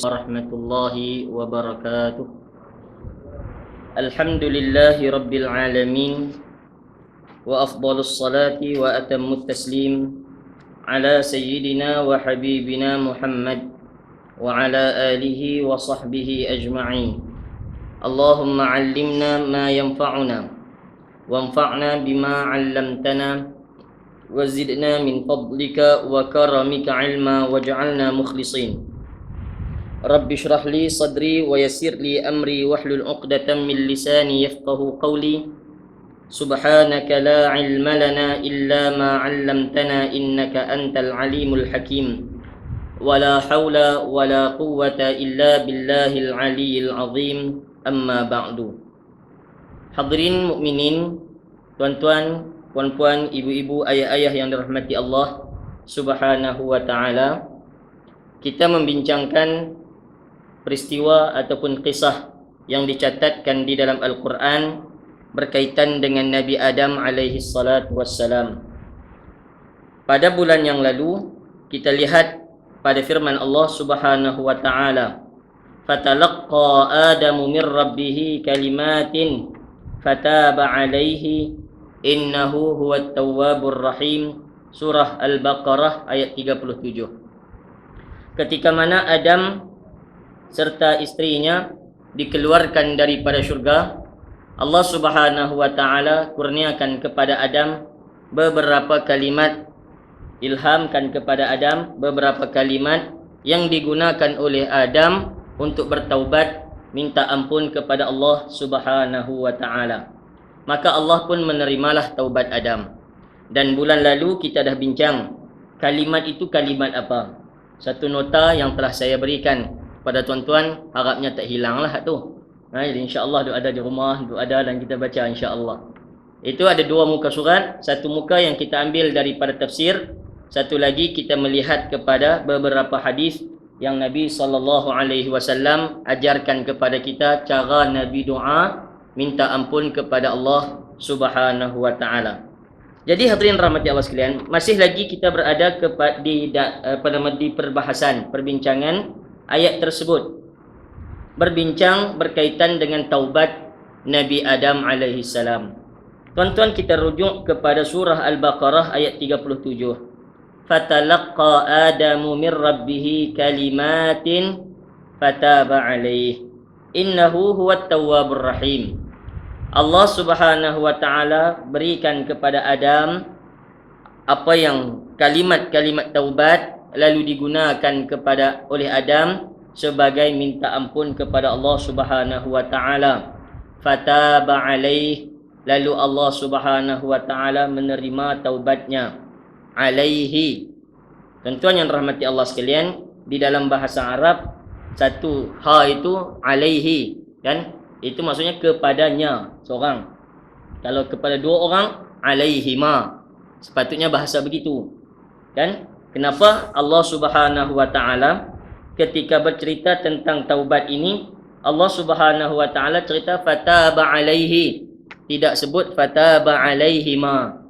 warahmatullahi wabarakatuh. Alhamdulillahi rabbil alamin, wa afdalus salati wa atammut taslim ala sayyidina wa habibina Muhammad wa ala alihi wa sahbihi ajma'in. Allahumma 'allimna ma yanfa'una wanfa'na bima 'allamtana wa zidna min fadlika wa karamika 'ilma waj'alna mukhlisin. Rabbi shrah li sadri wa yassir li amri wahlul 'uqdatam min lisani yafqahu qawli. Subhanaka la 'ilma lana illa ma 'allamtana innaka antal 'alimul hakim. Wala haula wala quwwata illa billahil 'aliyyil 'azim. Amma ba'du. Hadirin mukminin, tuan-tuan, puan-puan, ibu-ibu, ayah-ayah yang dirahmati Allah Subhanahu wa taala. Kita membincangkan peristiwa ataupun kisah yang dicatatkan di dalam Al-Quran berkaitan dengan Nabi Adam alaihi salatu wassalam. Pada bulan yang lalu kita lihat pada firman Allah Subhanahu wa taala, fatalaqqa Adamu min rabbih kalimatin fataba alaihi innahu huwat tawwabur rahim. Surah Al-Baqarah ayat 37. Ketika mana Adam serta istrinya dikeluarkan daripada syurga, Allah Subhanahu wa taala kurniakan kepada Adam beberapa kalimat, ilhamkan kepada Adam beberapa kalimat yang digunakan oleh Adam untuk bertaubat, minta ampun kepada Allah Subhanahu wa taala. Maka Allah pun menerimalah taubat Adam. Dan bulan lalu kita dah bincang kalimat itu kalimat apa. Satu nota yang telah saya berikan pada tuan-tuan, harapnya tak hilanglah tu. Jadi insya-Allah duk ada di rumah, duk ada dan kita baca insya-Allah. Itu ada dua muka surat, satu muka yang kita ambil daripada tafsir, satu lagi kita melihat kepada beberapa hadis yang Nabi SAW ajarkan kepada kita cara Nabi doa minta ampun kepada Allah Subhanahu wa taala. Jadi hadirin rahmati Allah sekalian, masih lagi kita berada di perbahasan, perbincangan ayat tersebut, berbincang berkaitan dengan taubat Nabi Adam alaihi salam. Tuan-tuan, kita rujuk kepada surah Al-Baqarah ayat 37. Fatalaqqa Adamu min rabbih kalimatin fataba alaihi innahu huwat tawwabur rahim. Allah Subhanahu wa taala berikan kepada Adam apa yang kalimat-kalimat taubat, lalu digunakan kepada oleh Adam sebagai minta ampun kepada Allah Subhanahu wa taala. Fataba alaih, lalu Allah Subhanahu wa taala menerima taubatnya. Alaihi. Tuan-tuan yang rahmati Allah sekalian, di dalam bahasa Arab satu ha itu alaihi, kan? Itu maksudnya kepadanya seorang. Kalau kepada dua orang, alaihima. Sepatutnya bahasa begitu. Kan? Kenapa Allah Subhanahu wa taala ketika bercerita tentang taubat ini, Allah Subhanahu wa taala cerita fataba alaihi, tidak sebut fataba alaihima.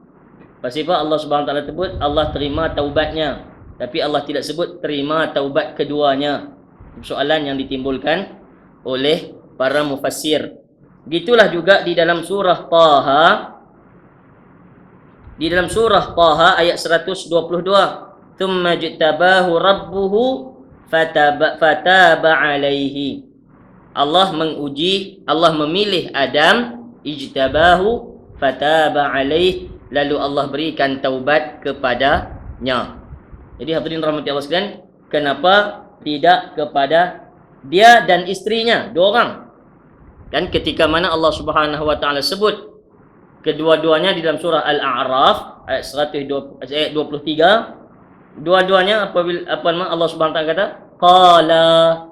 Pasal Allah Subhanahu wa taala sebut Allah terima taubatnya, tapi Allah tidak sebut terima taubat keduanya. Soalan yang ditimbulkan oleh para mufassir. Begitulah juga di dalam surah Taha. Di dalam surah Taha ayat 122, thumma jtabahu rabbuhu fataba alaihi. Allah menguji, Allah memilih Adam, ijtabahu fataba alaihi, lalu Allah berikan taubat kepadanya. Jadi hadirin rahmati Allah sekalian, kenapa tidak kepada dia dan istrinya, dua orang? Kan ketika mana Allah Subhanahu wa taala sebut kedua-duanya di dalam surah Al-A'raf ayat 23, dua-duanya apabila Allah Subhanahu wa taala kata qala,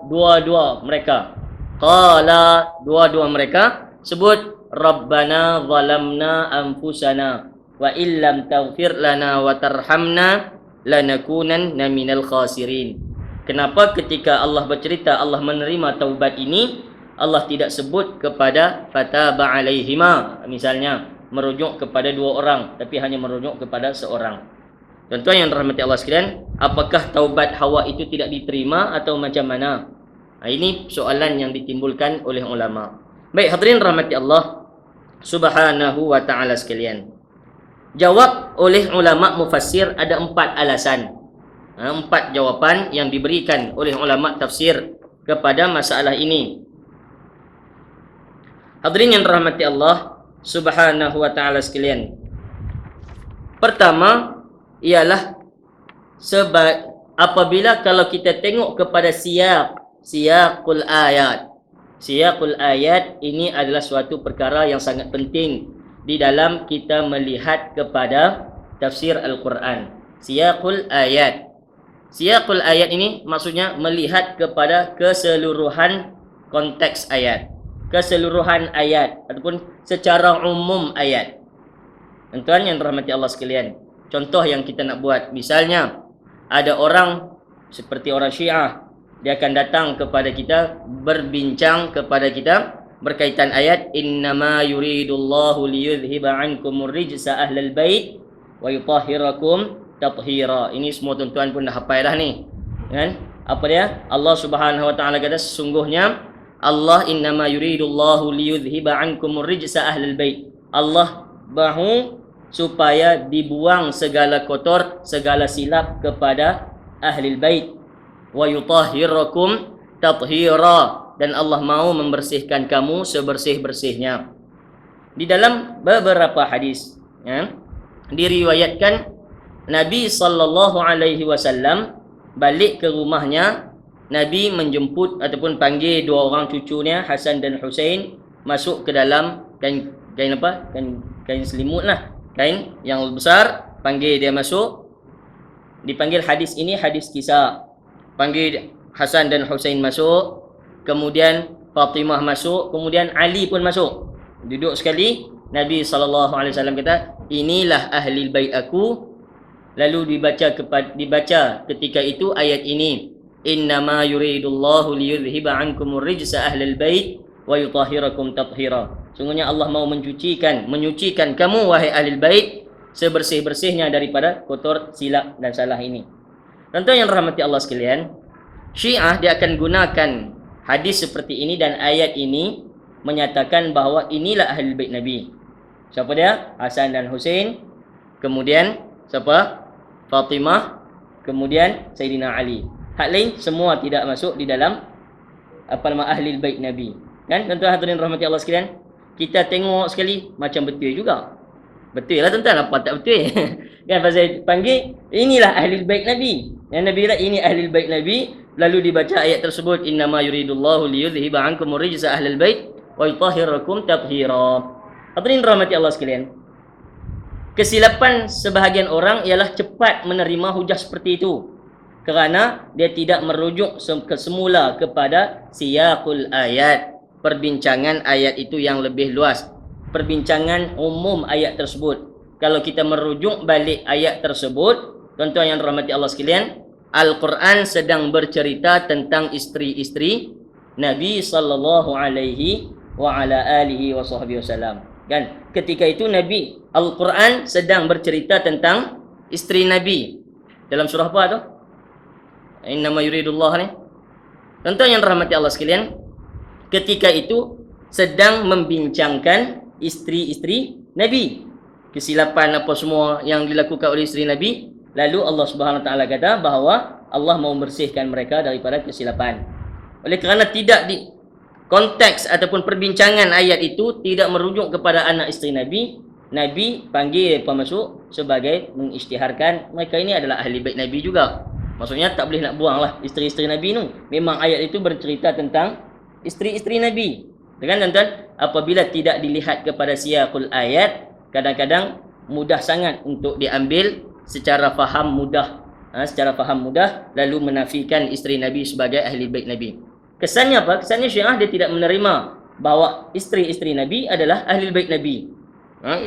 dua-dua mereka, qala, dua-dua mereka sebut rabbana zalamna anfusana wa illam taghfir lana wa tarhamna lanakunanna minal khasirin. Kenapa ketika Allah bercerita Allah menerima taubat ini, Allah tidak sebut kepada fataba alaihima, misalnya merujuk kepada dua orang, tapi hanya merujuk kepada seorang. Tuan-tuan yang dirahmati Allah sekalian, apakah taubat Hawa itu tidak diterima atau macam mana? Ini soalan yang ditimbulkan oleh ulama. Baik, hadirin rahmati Allah Subhanahu wa taala sekalian. Jawab oleh ulama mufassir ada 4 alasan. 4 jawapan yang diberikan oleh ulama tafsir kepada masalah ini. Hadirin yang rahmati Allah Subhanahu wa taala sekalian. Pertama ialah apabila kalau kita tengok kepada siyaqul ayat. Siyaqul ayat ini adalah suatu perkara yang sangat penting di dalam kita melihat kepada tafsir Al-Quran. Siyaqul ayat. Siyaqul ayat ini maksudnya melihat kepada keseluruhan konteks ayat, keseluruhan ayat ataupun secara umum ayat. Tuan yang dirahmati Allah sekalian, contoh yang kita nak buat, misalnya ada orang seperti orang Syiah, dia akan datang kepada kita, berbincang kepada kita berkaitan ayat innama yuridullahu liyudhhiba ankumur rijsa ahlal bait wa yutahhirakum tathira. Ini semua tuan-tuan pun dah hafal dah ni. Kan? Apa dia? Allah Subhanahu wa taala kata sesungguhnya Allah innama yuridullahu liyudhhiba ankumur rijsa ahlal bait. Allah mahu supaya dibuang segala kotor, segala silap kepada ahlul bait. Wa yutahhirakum tathira, dan Allah mau membersihkan kamu sebersih-bersihnya. Di dalam beberapa hadis diriwayatkan Nabi sallallahu alaihi wasallam balik ke rumahnya, Nabi menjemput ataupun panggil 2 orang cucunya Hasan dan Husain masuk ke dalam kain apa? Kain selimut lah, kain yang besar, panggil dia masuk. Dipanggil hadis ini hadis kisah. Panggil Hasan dan Husain masuk, kemudian Fatimah masuk, kemudian Ali pun masuk. Duduk sekali, Nabi SAW kata, inilah ahli bait aku. Lalu dibaca ketika itu ayat ini, innama yuridullahu liyudhhiba ankumur rijsa ahlal bait wa yutahhirakum tathira. Sungguhnya Allah mau menyucikan kamu wahai ahli bait sebersih-bersihnya daripada kotor, silap dan salah ini. Tuan-tuan yang rahmati Allah sekalian, Syiah dia akan gunakan hadis seperti ini dan ayat ini menyatakan bahawa inilah ahli bait Nabi. Siapa dia? Hasan dan Husain. Kemudian siapa? Fatimah. Kemudian Sayyidina Ali. Hak lain semua tidak masuk di dalam ahli bait Nabi. Kan tuan-tuan hadirin rahmati Allah sekalian, kita tengok sekali macam betul juga. Betul lah tuan-tuan, apa tak betul? Kan pasal panggil inilah ahli bait Nabi. Yang Nabi kata ini ahli bait Nabi, lalu dibaca ayat tersebut innama yuridullahu liyudhhiba ankumur rijsa ahlal bait wa yutahhirakum tathira. Hadirin rahmati Allah sekalian, kesilapan sebahagian orang ialah cepat menerima hujah seperti itu kerana dia tidak merujuk semula kepada siyaqul ayat, perbincangan ayat itu yang lebih luas, perbincangan umum ayat tersebut. Kalau kita merujuk balik ayat tersebut, tuan-tuan yang dirahmati Allah sekalian, Al-Quran sedang bercerita tentang isteri-isteri Nabi sallallahu alaihi wa ala alihi wa sahbihi wasallam. Kan? Ketika itu Nabi, Al-Quran sedang bercerita tentang isteri Nabi. Dalam surah apa tu? Innama yuridullah ni. Tuan-tuan yang dirahmati Allah sekalian, ketika itu sedang membincangkan isteri-isteri Nabi. Kesilapan apa semua yang dilakukan oleh isteri Nabi. Lalu Allah Subhanahu Wa Taala kata bahawa Allah mau membersihkan mereka daripada kesilapan. Oleh kerana tidak di konteks ataupun perbincangan ayat itu tidak merujuk kepada anak isteri Nabi, Nabi panggil mereka masuk sebagai mengisytiharkan mereka ini adalah ahli bait Nabi juga. Maksudnya tak boleh nak buanglah isteri-isteri Nabi tu. Memang ayat itu bercerita tentang isteri-isteri Nabi. Dengan tuan-tuan, apabila tidak dilihat kepada siyaqul ayat, kadang-kadang mudah sangat untuk diambil secara faham mudah, lalu menafikan isteri Nabi sebagai ahli bait Nabi. Kesannya apa? Kesannya Syiah dia tidak menerima bahawa isteri-isteri Nabi adalah ahli bait Nabi.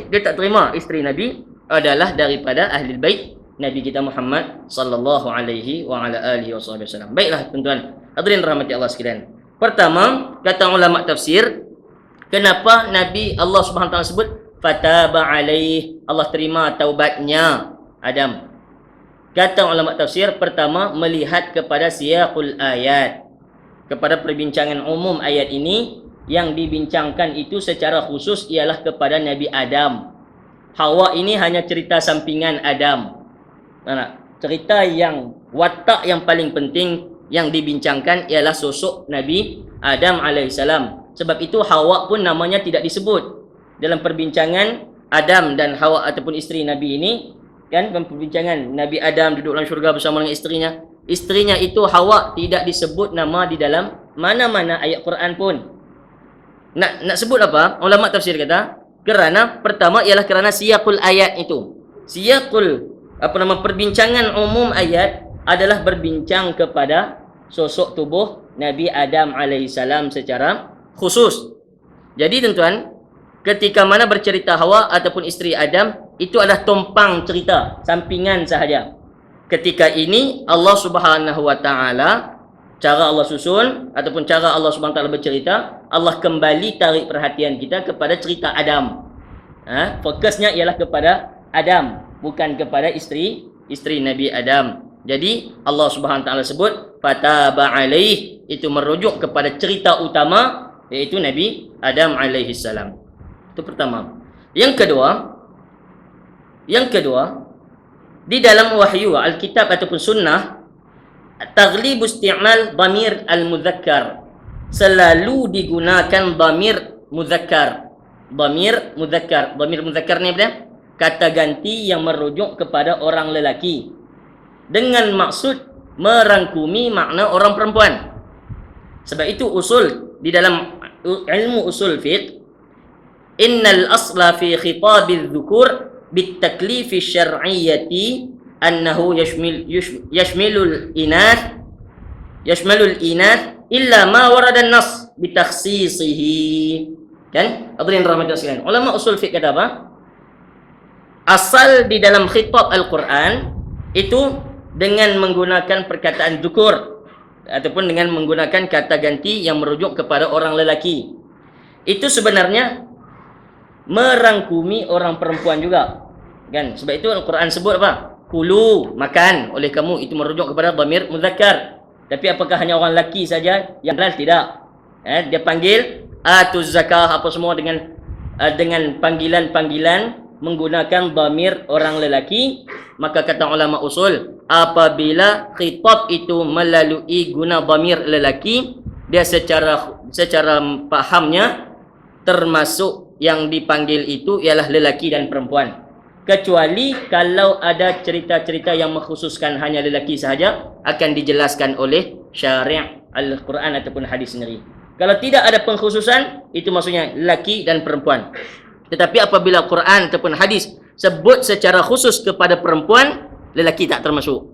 Dia tak terima isteri Nabi adalah daripada ahli bait Nabi kita Muhammad sallallahu alaihi wa ala alihi wasallam. Baiklah tuan-tuan, hadirin rahmati Allah sekalian. Pertama, kata ulama tafsir, kenapa Nabi Allah Subhanahu Wa Taala sebut fataba alaih, Allah terima taubatnya Adam. Kata ulama tafsir, pertama melihat kepada siyaqul ayat. kepada perbincangan umum ayat ini. Yang dibincangkan itu secara khusus ialah kepada Nabi Adam. Hawa ini hanya cerita sampingan Adam. Cerita yang watak yang paling penting yang dibincangkan ialah sosok Nabi Adam alaihissalam. Sebab itu Hawa pun namanya tidak disebut dalam perbincangan Adam dan Hawa ataupun isteri Nabi ini. Kan perbincangan Nabi Adam duduk dalam syurga bersama dengan isterinya. Isterinya itu Hawa tidak disebut nama di dalam mana-mana ayat Quran pun. Nak sebut apa? Ulama tafsir kata, kerana pertama ialah kerana siyaqul ayat itu. Siyaqul perbincangan umum ayat adalah berbincang kepada sosok tubuh Nabi Adam alaihissalam secara khusus. Jadi tuan-tuan, ketika mana bercerita Hawa ataupun isteri Adam, itu adalah tumpang cerita, sampingan sahaja. Ketika ini Allah Subhanahu wa taala, cara Allah susun ataupun cara Allah Subhanahu wa taala bercerita, Allah kembali tarik perhatian kita kepada cerita Adam. Fokusnya ialah kepada Adam, bukan kepada isteri Nabi Adam. Jadi Allah Subhanahu wa taala sebut fataba alaih, itu merujuk kepada cerita utama iaitu Nabi Adam alaihi salam. Itu pertama. Yang kedua, di dalam wahyu Alkitab ataupun sunnah, taglib isti'mal dhamir al-mudzakkar, selalu digunakan dhamir mudzakkar. Dhamir mudzakkar ni apa? Kata ganti yang merujuk kepada orang lelaki dengan maksud merangkumi makna orang perempuan. Sebab itu usul di dalam ilmu usul fiqh, innal asla fi khitabiz dzukur bit taklifi syar'iyyati annahu yashmilul inath illa ma warada an-nass bi takhsisihi. Kan? Hadirin rahmatan sekalian. Ulama usul fiqh kata apa? Asal di dalam khitab Al-Quran itu dengan menggunakan perkataan dzukur ataupun dengan menggunakan kata ganti yang merujuk kepada orang lelaki. Itu sebenarnya merangkumi orang perempuan juga. Kan? Sebab itu Al-Quran sebut apa? Kulu, makan oleh kamu, itu merujuk kepada dhamir muzakkar. Tapi apakah hanya orang lelaki saja yang halal? Tidak. Dia panggil atuz zakah apa semua dengan panggilan-panggilan menggunakan dhamir orang lelaki. Maka kata ulama usul, apabila khitab itu melalui guna dhamir lelaki, dia secara pahamnya termasuk yang dipanggil itu ialah lelaki dan perempuan. Kecuali kalau ada cerita-cerita yang mengkhususkan hanya lelaki sahaja, akan dijelaskan oleh syari' Al-Quran ataupun hadis sendiri. Kalau tidak ada pengkhususan, itu maksudnya lelaki dan perempuan. Tetapi apabila Quran ataupun hadis sebut secara khusus kepada perempuan, lelaki tak termasuk.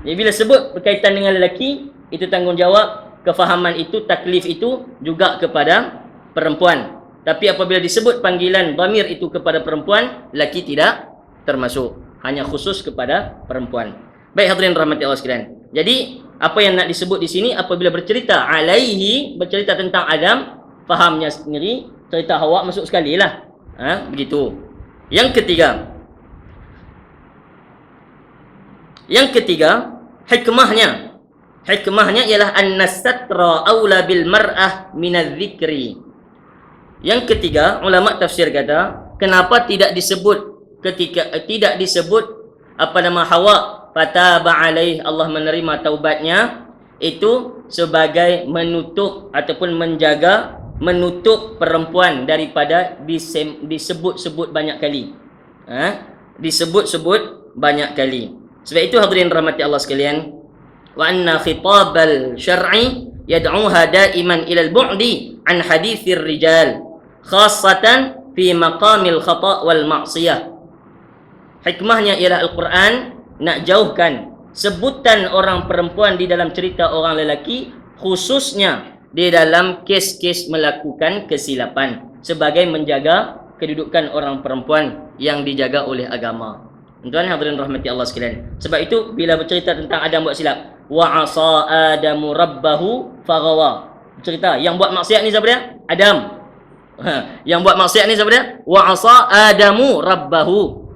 Jadi bila sebut berkaitan dengan lelaki, itu tanggungjawab kefahaman itu, taklif itu juga kepada perempuan. Tapi apabila disebut panggilan dhamir itu kepada perempuan, lelaki tidak termasuk, hanya khusus kepada perempuan. Baik hadirin rahmati Allah sekalian. Jadi apa yang nak disebut di sini, apabila bercerita alaihi, bercerita tentang Adam, fahamnya sendiri, cerita Hawa masuk sekali lah. Begitu. Yang ketiga, hikmahnya ialah an-nasatra aula bil mar'ah minadz dzikri. Yang ketiga, ulama tafsir kata, kenapa tidak disebut apa nama Hawa, fataba alaih, Allah menerima taubatnya, itu sebagai menutup ataupun menutup perempuan daripada disebut-sebut banyak kali. Disebut-sebut banyak kali. Sebab itu hadirin rahmati Allah sekalian, wa anna khitabal syar'i yad'uha daiman ila al-bu'di an hadithir rijal khassatan fi maqamil khata' wal ma'siyah. Hikmahnya ialah Al-Quran nak jauhkan sebutan orang perempuan di dalam cerita orang lelaki, khususnya di dalam kes-kes melakukan kesilapan, sebagai menjaga kedudukan orang perempuan yang dijaga oleh agama. Tuan-tuan hadirin rahmati Allah sekalian. Sebab itu bila bercerita tentang Adam buat silap, wa asa adamu rabbahu faghawa. Cerita yang buat maksiat ni siapa dia? Adam. Yang buat maksiat ni siapa dia? Wa asa adamu rabbahu.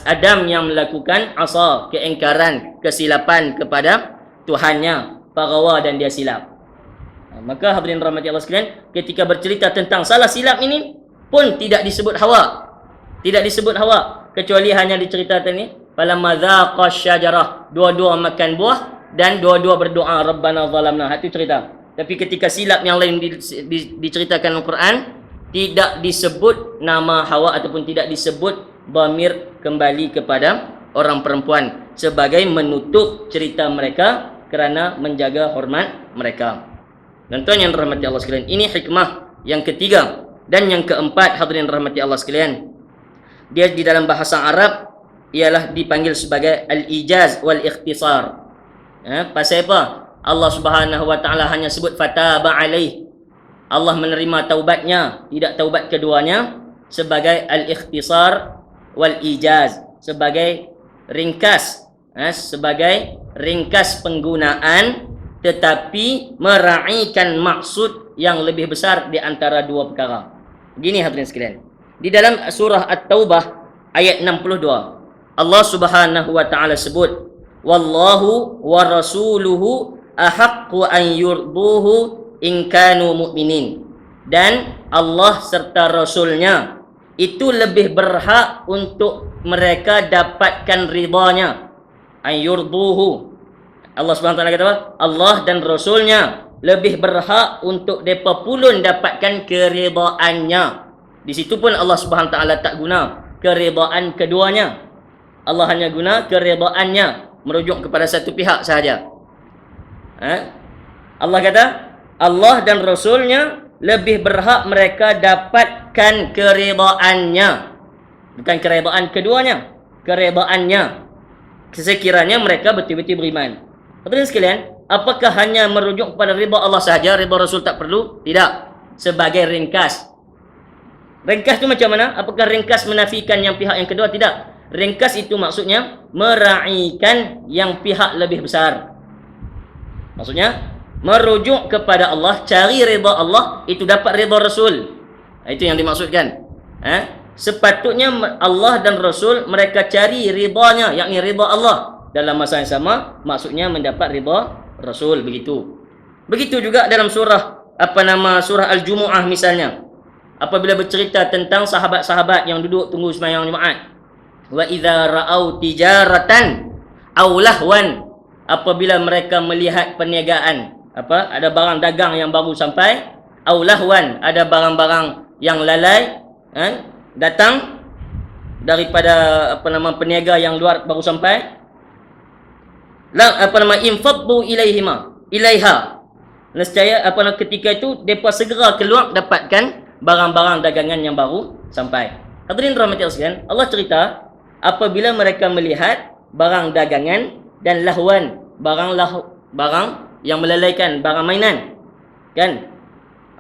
Adam yang melakukan asa, keingkaran, kesilapan kepada Tuhannya. faghawa, dan dia silap. Maka hadirin rahmati Allah sekalian, ketika bercerita tentang salah silap ini pun tidak disebut hawa. Tidak disebut hawa, kecuali hanya diceritakan ni falamma dzaqa syajarah, dua-dua makan buah dan dua-dua berdoa rabbana zalamna. Itu cerita. Tapi ketika silap yang lain diceritakan Al-Quran, tidak disebut nama hawa ataupun tidak disebut dhamir kembali kepada orang perempuan sebagai menutup cerita mereka kerana menjaga hormat mereka. Tuan-tuan yang dirahmati Allah sekalian, ini hikmah yang ketiga. Dan yang keempat, hadirin rahmati Allah sekalian, dia di dalam bahasa Arab ialah dipanggil sebagai al-ijaz wal ikhtisar. Pasal apa? Allah Subhanahu wa taala hanya sebut fataba alaih. Allah menerima taubatnya, tidak taubat keduanya, sebagai al-ikhtisar wal ijaz, sebagai ringkas, sebagai ringkas penggunaan tetapi meraihkan maksud yang lebih besar di antara dua perkara. Begini hadirin sekalian. Di dalam surah At-Taubah ayat 62, Allah Subhanahu wa taala sebut, wallahu wa rasuluhu ahaqqu an yurduhu in kanu mu'minin. Dan Allah serta Rasulnya itu lebih berhak untuk mereka dapatkan ridhanya. An yurduhu, Allah SWT kata apa? Allah dan Rasulnya lebih berhak untuk mereka pulun dapatkan keridhaannya. Di situ pun Allah SWT tak guna keridhaan keduanya. Allah hanya guna keridhaannya, merujuk kepada satu pihak sahaja. Allah kata Allah dan Rasulnya lebih berhak mereka dapatkan keridhaannya, bukan keridhaan keduanya, keridhaannya, sekiranya mereka betul-betul beriman. Hadirin sekalian, apakah hanya merujuk kepada ridha Allah sahaja, ridha Rasul tak perlu? Tidak. Sebagai ringkas. Ringkas itu macam mana? Apakah ringkas menafikan yang pihak yang kedua? Tidak. Ringkas itu maksudnya meraihkan yang pihak lebih besar. Maksudnya merujuk kepada Allah, cari ridha Allah, itu dapat ridha Rasul. Itu yang dimaksudkan. Sepatutnya Allah dan Rasul mereka cari ridhanya, yakni ridha Allah. Dalam masa yang sama, maksudnya mendapat ridha Rasul, begitu. Begitu juga dalam surah surah Al-Jumu'ah misalnya. Apabila bercerita tentang sahabat-sahabat yang duduk tunggu sembahyang Jumaat. Wa idza ra'au tijaratan aw lahwan, apabila mereka melihat perniagaan, ada barang dagang yang baru sampai, aw lahwan, ada barang-barang yang lalai datang daripada peniaga yang luar baru sampai, infaddu ilaiha, nescaya ketika itu depa segera keluar dapatkan barang-barang dagangan yang baru sampai. Hadirin rahmati Allah sekalian, Allah cerita apabila mereka melihat barang dagangan dan lahwan, barang yang melalaikan, barang mainan, kan?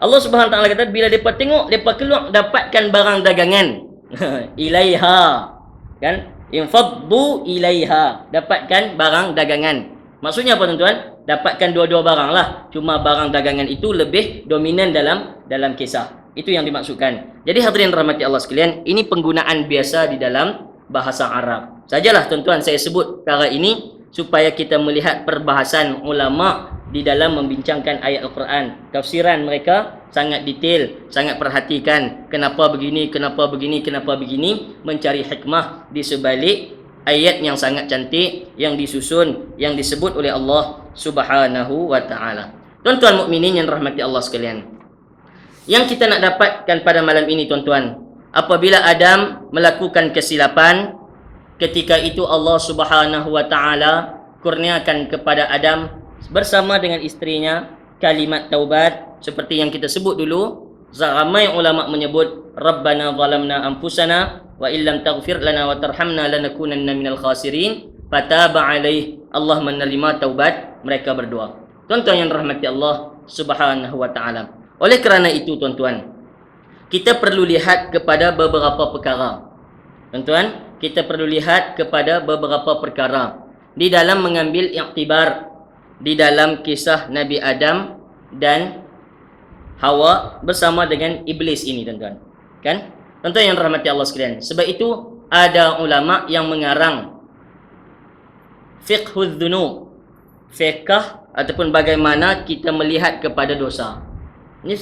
Allah Subhanahu wa taala kata bila depa tengok, depa keluar dapatkan barang dagangan ilaiha, kan? Infaddu ilaiha, dapatkan barang dagangan. Maksudnya apa tuan-tuan? Dapatkan dua-dua barang lah. Cuma barang dagangan itu lebih dominan dalam kisah. Itu yang dimaksudkan. Jadi hadirin rahmati Allah sekalian, ini penggunaan biasa di dalam bahasa Arab. Sajalah tuan-tuan saya sebut perkara ini supaya kita melihat perbahasan ulama di dalam membincangkan ayat Al-Quran. Tafsiran mereka sangat detail, sangat perhatikan kenapa begini, kenapa begini, kenapa begini, mencari hikmah di sebalik ayat yang sangat cantik yang disusun, yang disebut oleh Allah Subhanahu wa taala. Tuan-tuan mukminin yang rahmati Allah sekalian, yang kita nak dapatkan pada malam ini tuan-tuan, apabila Adam melakukan kesilapan, ketika itu Allah Subhanahu wa taala kurniakan kepada Adam bersama dengan istrinya kalimat taubat seperti yang kita sebut dulu. Ramai ulama menyebut Rabbana zalamna anfusana wa illam taghfir lana wa tarhamna lanakunanna minal khasirin. Fataba alaih, Allah menerima taubat mereka berdua. Tuan-tuan yang rahmati Allah Subhanahu wa taala. Oleh kerana itu tuan-tuan, kita perlu lihat kepada beberapa perkara. Tuan-tuan, kita perlu lihat kepada beberapa perkara di dalam mengambil iktibar di dalam kisah Nabi Adam dan Hawa bersama dengan iblis ini tuan-tuan. Kan? Tuan-tuan yang rahmati Allah sekalian. Sebab itu ada ulama yang mengarang fiqhudz dzunub, fiqh ataupun bagaimana kita melihat kepada dosa. Ini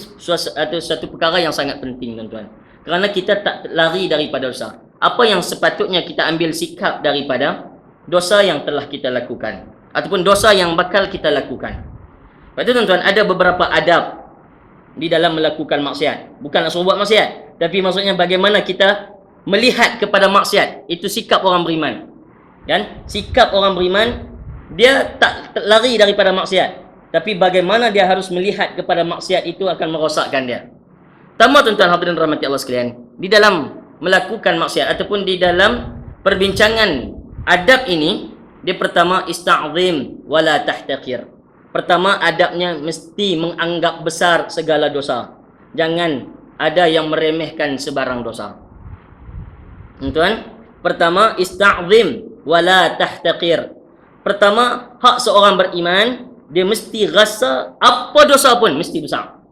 satu perkara yang sangat penting, tuan-tuan. Kerana kita tak lari daripada dosa. Apa yang sepatutnya kita ambil sikap daripada dosa yang telah kita lakukan, ataupun dosa yang bakal kita lakukan. Lepas tu, tuan-tuan, ada beberapa adab di dalam melakukan maksiat. Bukan nak suruh buat maksiat, tapi maksudnya bagaimana kita melihat kepada maksiat. Itu sikap orang beriman. Kan? Sikap orang beriman, dia tak lari daripada maksiat, tapi bagaimana dia harus melihat kepada maksiat itu akan merosakkan dia. Pertama, tuan-tuan hadirin rahmati Allah sekalian, di dalam melakukan maksiat ataupun di dalam perbincangan adab ini, dia pertama ista'zim wala tahtaqir. Pertama, adabnya mesti menganggap besar segala dosa. Jangan ada yang meremehkan sebarang dosa. Tuan, pertama ista'zim wala tahtaqir. Pertama, hak seorang beriman, dia mesti rasa apa dosa pun mesti besar.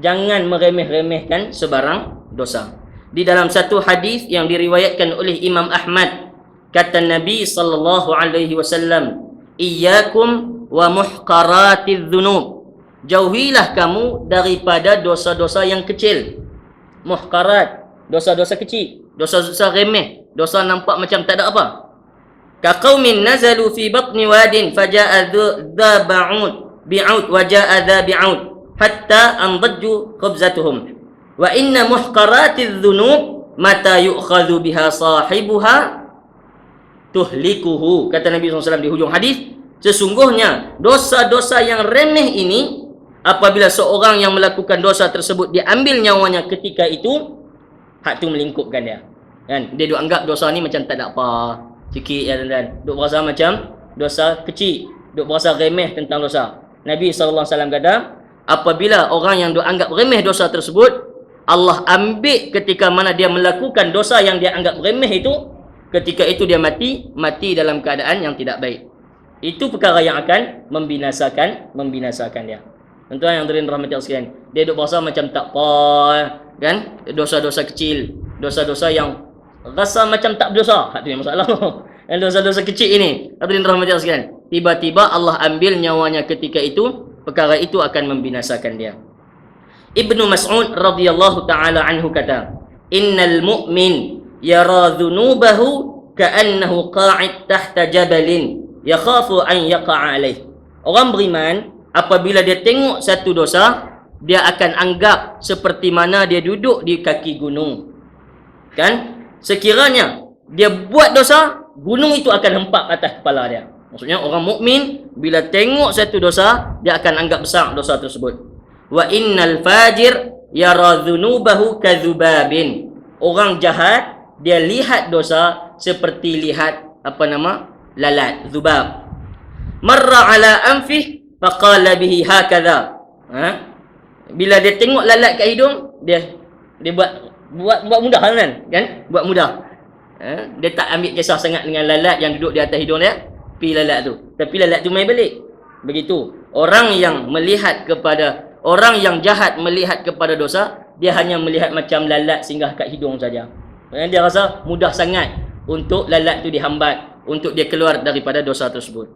Jangan meremeh-remehkan sebarang dosa. Di dalam satu hadis yang diriwayatkan oleh Imam Ahmad, kata Nabi sallallahu alaihi wasallam, "Iyyakum wa muhqaratiz dzunub." Jauhilah kamu daripada dosa-dosa yang kecil. Muhqarat, dosa-dosa kecil, dosa-dosa remeh, dosa nampak macam tak ada apa. Ka qaumin nazalu fi batni wadin faja'a dha bi'ud wa ja'a dha bi'ud hatta andajju khubzatuhum wa inna muhqaratiz dzunub mata yu'khadhu biha sahibuha tuhlikuhu. Kata Nabi SAW di hujung hadis, sesungguhnya dosa-dosa yang remeh ini, apabila seorang yang melakukan dosa tersebut diambil nyawanya ketika itu, hak tu melingkupkan dia. Kan? Dia duk anggap dosa ni macam tak ada apa, sikit ya tuan-tuan. Duk berasa macam dosa kecil, duk berasa remeh tentang dosa. Nabi SAW kata, apabila orang yang duk anggap remeh dosa tersebut, Allah ambil ketika mana dia melakukan dosa yang dia anggap remeh itu, ketika itu dia mati dalam keadaan yang tidak baik. Itu perkara yang akan membinasakan dia. Tuan-tuan yang dirin rahmati Allah sekalian, dia duk berasa macam tak apa, kan? Dosa-dosa kecil, dosa-dosa yang rasa macam tak berdosa, hak tu yang masalah. Dan dosa-dosa kecil ini, hadirin rahmati Allah sekalian, tiba-tiba Allah ambil nyawanya ketika itu, perkara itu akan membinasakan dia. Ibnu Mas'ud radhiyallahu taala anhu kata, "Innal mu'min yara dhunubahu ka'annahu qa'id tahta jabalin yakhafu an yaqa'a alaih." Orang beriman, apabila dia tengok satu dosa, dia akan anggap seperti mana dia duduk di kaki gunung. Kan? Sekiranya dia buat dosa, gunung itu akan hempap atas kepala dia. Maksudnya orang mukmin bila tengok satu dosa, dia akan anggap besar dosa tersebut. Wa innal fajir yara dhunubahu kadzubabin. Orang jahat, dia lihat dosa seperti lihat lalat, zubab. Marra ala anfih faqala bihi hakadha. Bila dia tengok lalat kat hidung, dia buat mudah kan? Buat mudah. Dia tak ambil kisah sangat dengan lalat yang duduk di atas hidung dia, pi lalat tu. Tapi lalat tu main balik. Begitu. Orang yang jahat melihat kepada dosa, dia hanya melihat macam lalat singgah kat hidung saja. Dia rasa mudah sangat untuk lalat tu dihambat, untuk dia keluar daripada dosa tersebut.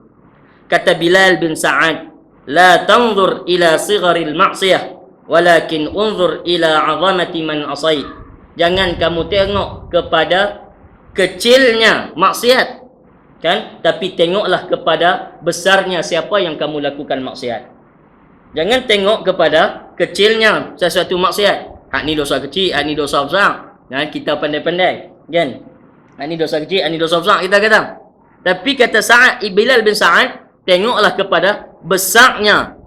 Kata Bilal bin Sa'ad, "La tanzur ila sigharil ma'siyah, walakin unzur ila 'azamati man asait." Jangan kamu tengok kepada kecilnya maksiat, kan? Tapi tengoklah kepada besarnya siapa yang kamu lakukan maksiat. Jangan tengok kepada kecilnya sesuatu maksiat. Hak ni dosa kecil, hak ni dosa besar. Nah, kita pandai-pandai, kan? Hak ni dosa kecil, hak ni dosa besar kita kata. Tapi kata Bilal bin Sa'ad, tengoklah kepada besarnya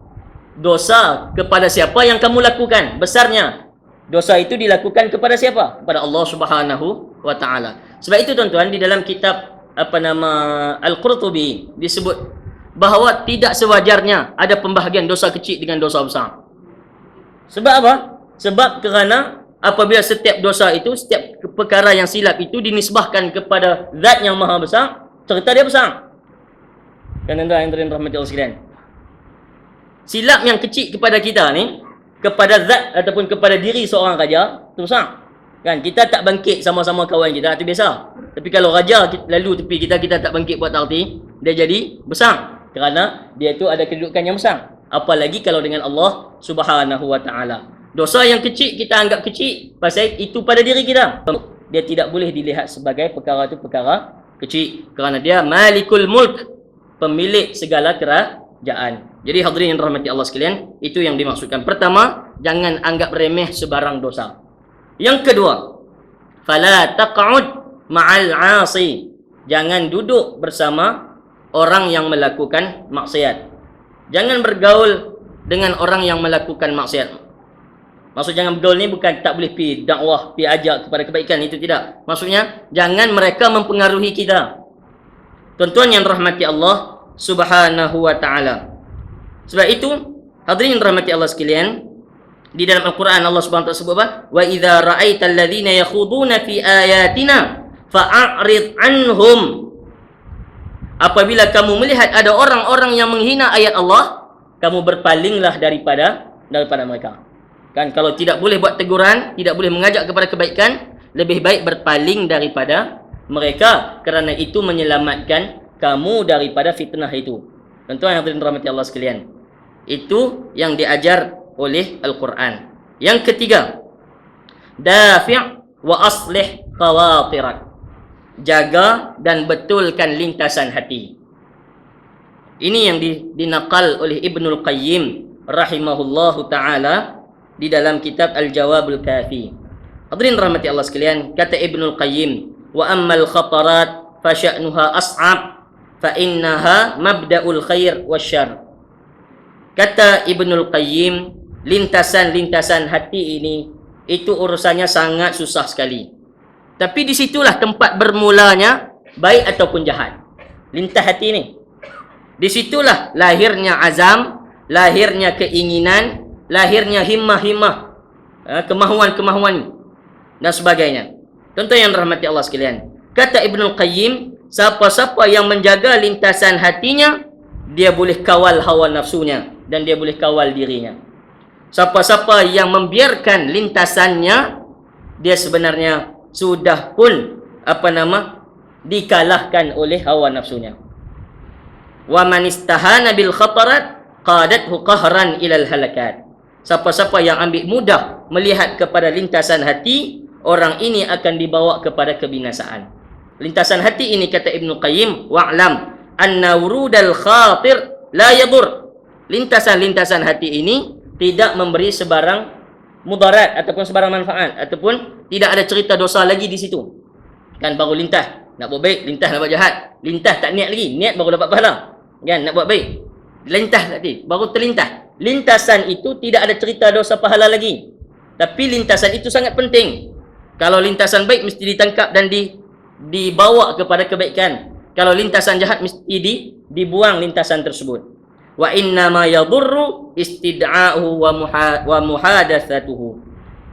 dosa kepada siapa yang kamu lakukan. Besarnya dosa itu dilakukan kepada siapa? Kepada Allah Subhanahu wa taala. Sebab itu tuan-tuan, di dalam kitab Al-Qurtubi disebut bahawa tidak sewajarnya ada pembahagian dosa kecil dengan dosa besar. Sebab apa? Sebab kerana apabila setiap dosa itu, setiap perkara yang silap itu dinisbahkan kepada zat yang maha besar, cerita dia besar. Kan tuan-tuan yang dirahmati Allah sekalian, silap yang kecil kepada kita ni, kepada zat ataupun kepada diri seorang raja, itu besar. Kan, kita tak bangkit sama-sama kawan kita, itu biasa. Tapi kalau raja lalu tepi kita tak bangkit buat arti, dia jadi besar. Kerana dia itu ada kedudukan yang besar. Apalagi kalau dengan Allah Subhanahu wa taala. Dosa yang kecil kita anggap kecil pasal itu pada diri kita. Dia tidak boleh dilihat sebagai perkara itu perkara kecil kerana dia Malikul Mulk, pemilik segala kerajaan. Jadi hadirin yang dirahmati Allah sekalian, itu yang dimaksudkan. Pertama, jangan anggap remeh sebarang dosa. Yang kedua, fala taq'ud ma'al 'asi. Jangan duduk bersama orang yang melakukan maksiat. Jangan bergaul dengan orang yang melakukan maksiat. Maksud jangan bergaul ni bukan tak boleh pergi dakwah, pergi ajak kepada kebaikan, itu tidak. Maksudnya jangan mereka mempengaruhi kita. Tuan-tuan yang rahmati Allah Subhanahu wa taala. Sebab itu hadirin yang rahmati Allah sekalian, di dalam Al-Quran Allah Subhanahu wa taala sebut apa? Wa idza ra'aital ladzina yakhuduna fi ayatina fa'rid anhum. Apabila kamu melihat ada orang-orang yang menghina ayat Allah, kamu berpalinglah daripada mereka. Kan kalau tidak boleh buat teguran, tidak boleh mengajak kepada kebaikan, lebih baik berpaling daripada mereka kerana itu menyelamatkan kamu daripada fitnah itu. Tuan-tuan yang dirahmati Allah sekalian, itu yang diajar oleh Al-Quran. Yang ketiga, dafi' wa aslih khawatirak. Jaga dan betulkan lintasan hati. Ini yang dinaqal oleh Ibnul Qayyim rahimahullahu ta'ala di dalam kitab Al-Jawabul Kafi. Hadirin rahmati Allah sekalian, kata Ibnul Qayyim, wa ammal khatarat fa sya'nuha as'ab fa innaha mabda'ul khair wasyarr. Kata Ibnul Qayyim, lintasan-lintasan hati ini itu urusannya sangat susah sekali. Tapi disitulah tempat bermulanya baik ataupun jahat. Lintas hati ini. Disitulah lahirnya azam, lahirnya keinginan, lahirnya himmah-himmah, kemahuan-kemahuan dan sebagainya. Tuan-tuan yang dirahmati Allah sekalian, kata Ibnul Qayyim, siapa-siapa yang menjaga lintasan hatinya, dia boleh kawal hawa nafsunya dan dia boleh kawal dirinya. Siapa-siapa yang membiarkan lintasannya, dia sebenarnya sudah pun dikalahkan oleh hawa nafsunya. Wa man istahana bil khatarat qadathu qahran ilal halakat. Siapa-siapa yang ambil mudah melihat kepada lintasan hati, orang ini akan dibawa kepada kebinasaan. Lintasan hati ini, kata Ibnu Qayyim, wa'lam anna wurudal khatir la yadur. Lintasan-lintasan hati ini tidak memberi sebarang mudarat ataupun sebarang manfaat, ataupun tidak ada cerita dosa lagi di situ. Kan baru lintas nak buat baik, lintas nak buat jahat, lintas tak niat lagi, niat baru dapat pahala. Kan nak buat baik, lintas tadi baru terlintas. Lintasan itu tidak ada cerita dosa pahala lagi. Tapi lintasan itu sangat penting. Kalau lintasan baik mesti ditangkap dan dibawa kepada kebaikan. Kalau lintasan jahat mesti dibuang lintasan tersebut. Wa inna ma yadurru istid'a'uhu wa muhadatsatuhu.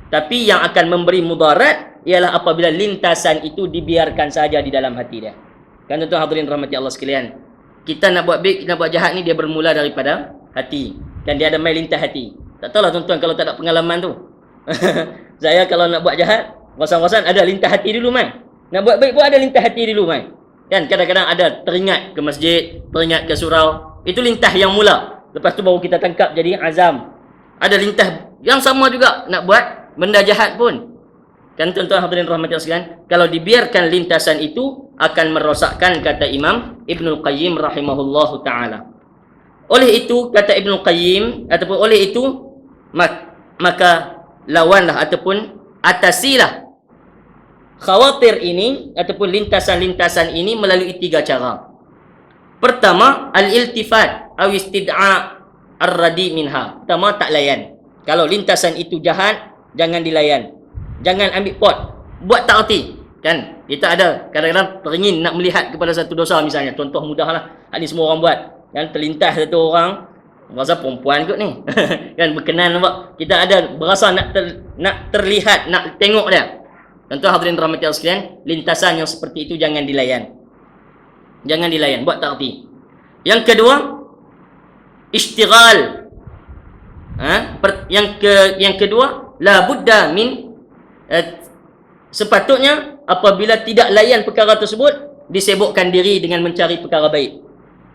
Tapi yang akan memberi mudarat ialah apabila lintasan itu dibiarkan saja di dalam hati dia. Kan tuan-tuan hadirin rahmati Allah sekalian, kita nak buat baik, kita nak buat jahat ni dia bermula daripada hati. Dan dia ada main lintas hati. Tak tahulah tuan-tuan kalau tak ada pengalaman tu. Saya kalau nak buat jahat, wasan-wasan ada lintas hati dulu mai. Nak buat baik pun ada lintas hati dulu mai. Kan kadang-kadang ada teringat ke masjid, teringat ke surau. Itu lintas yang mula. Lepas tu baru kita tangkap jadi azam. Ada lintas yang sama juga nak buat benda jahat pun. Kan tuan-tuan hadirin rahmati Allah sekalian, kalau dibiarkan lintasan itu akan merosakkan, kata Imam Ibnul Qayyim rahimahullahu ta'ala. Oleh itu, kata Ibnul Qayyim, ataupun oleh itu, maka lawanlah ataupun atasilah khawatir ini ataupun lintasan-lintasan ini melalui 3 cara. Pertama, al-iltifat atau istid'a ar-radi minha. Pertama, tak layan. Kalau lintasan itu jahat, jangan dilayan. Jangan ambil pot, buat tak erti. Kan? Kita ada kadang-kadang teringin nak melihat kepada satu dosa misalnya. Contoh mudahlah, ini semua orang buat. Kan terlintas satu orang, rasa perempuan kot ni. Kan berkenan nampak. Kita ada berasa nak terlihat, nak tengok dia. Tentu hadirin rahmati Allah sekalian, lintasan yang seperti itu jangan dilayan. Jangan dilayan, buat tak erti. Yang kedua, istighal. Yang kedua, la budda min sepatutnya apabila tidak layan perkara tersebut, disibukkan diri dengan mencari perkara baik.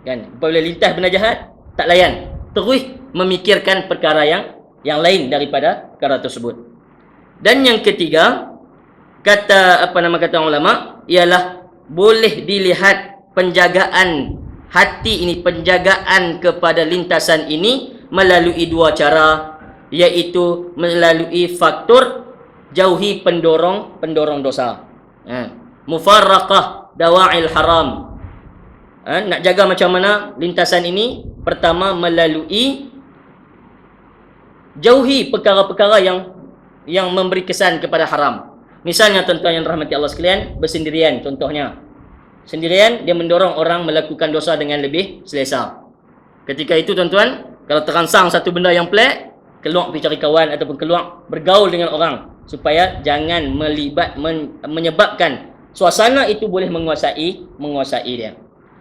Kan? Apabila lintas benda jahat, tak layan. Terus memikirkan perkara yang lain daripada perkara tersebut. Dan yang ketiga, kata ulama, ialah boleh dilihat penjagaan hati ini, penjagaan kepada lintasan ini melalui dua cara, iaitu melalui faktor jauhi pendorong dosa. Mufarraqah dawa'il haram. Nak jaga macam mana lintasan ini? Pertama, melalui jauhi perkara-perkara yang memberi kesan kepada haram. Misalnya tuan-tuan yang rahmati Allah sekalian, bersendirian contohnya. Sendirian, dia mendorong orang melakukan dosa dengan lebih selesa. Ketika itu tuan-tuan, kalau terangsang satu benda yang pelik, keluar pergi cari kawan ataupun keluar bergaul dengan orang, supaya jangan menyebabkan suasana itu boleh menguasai dia.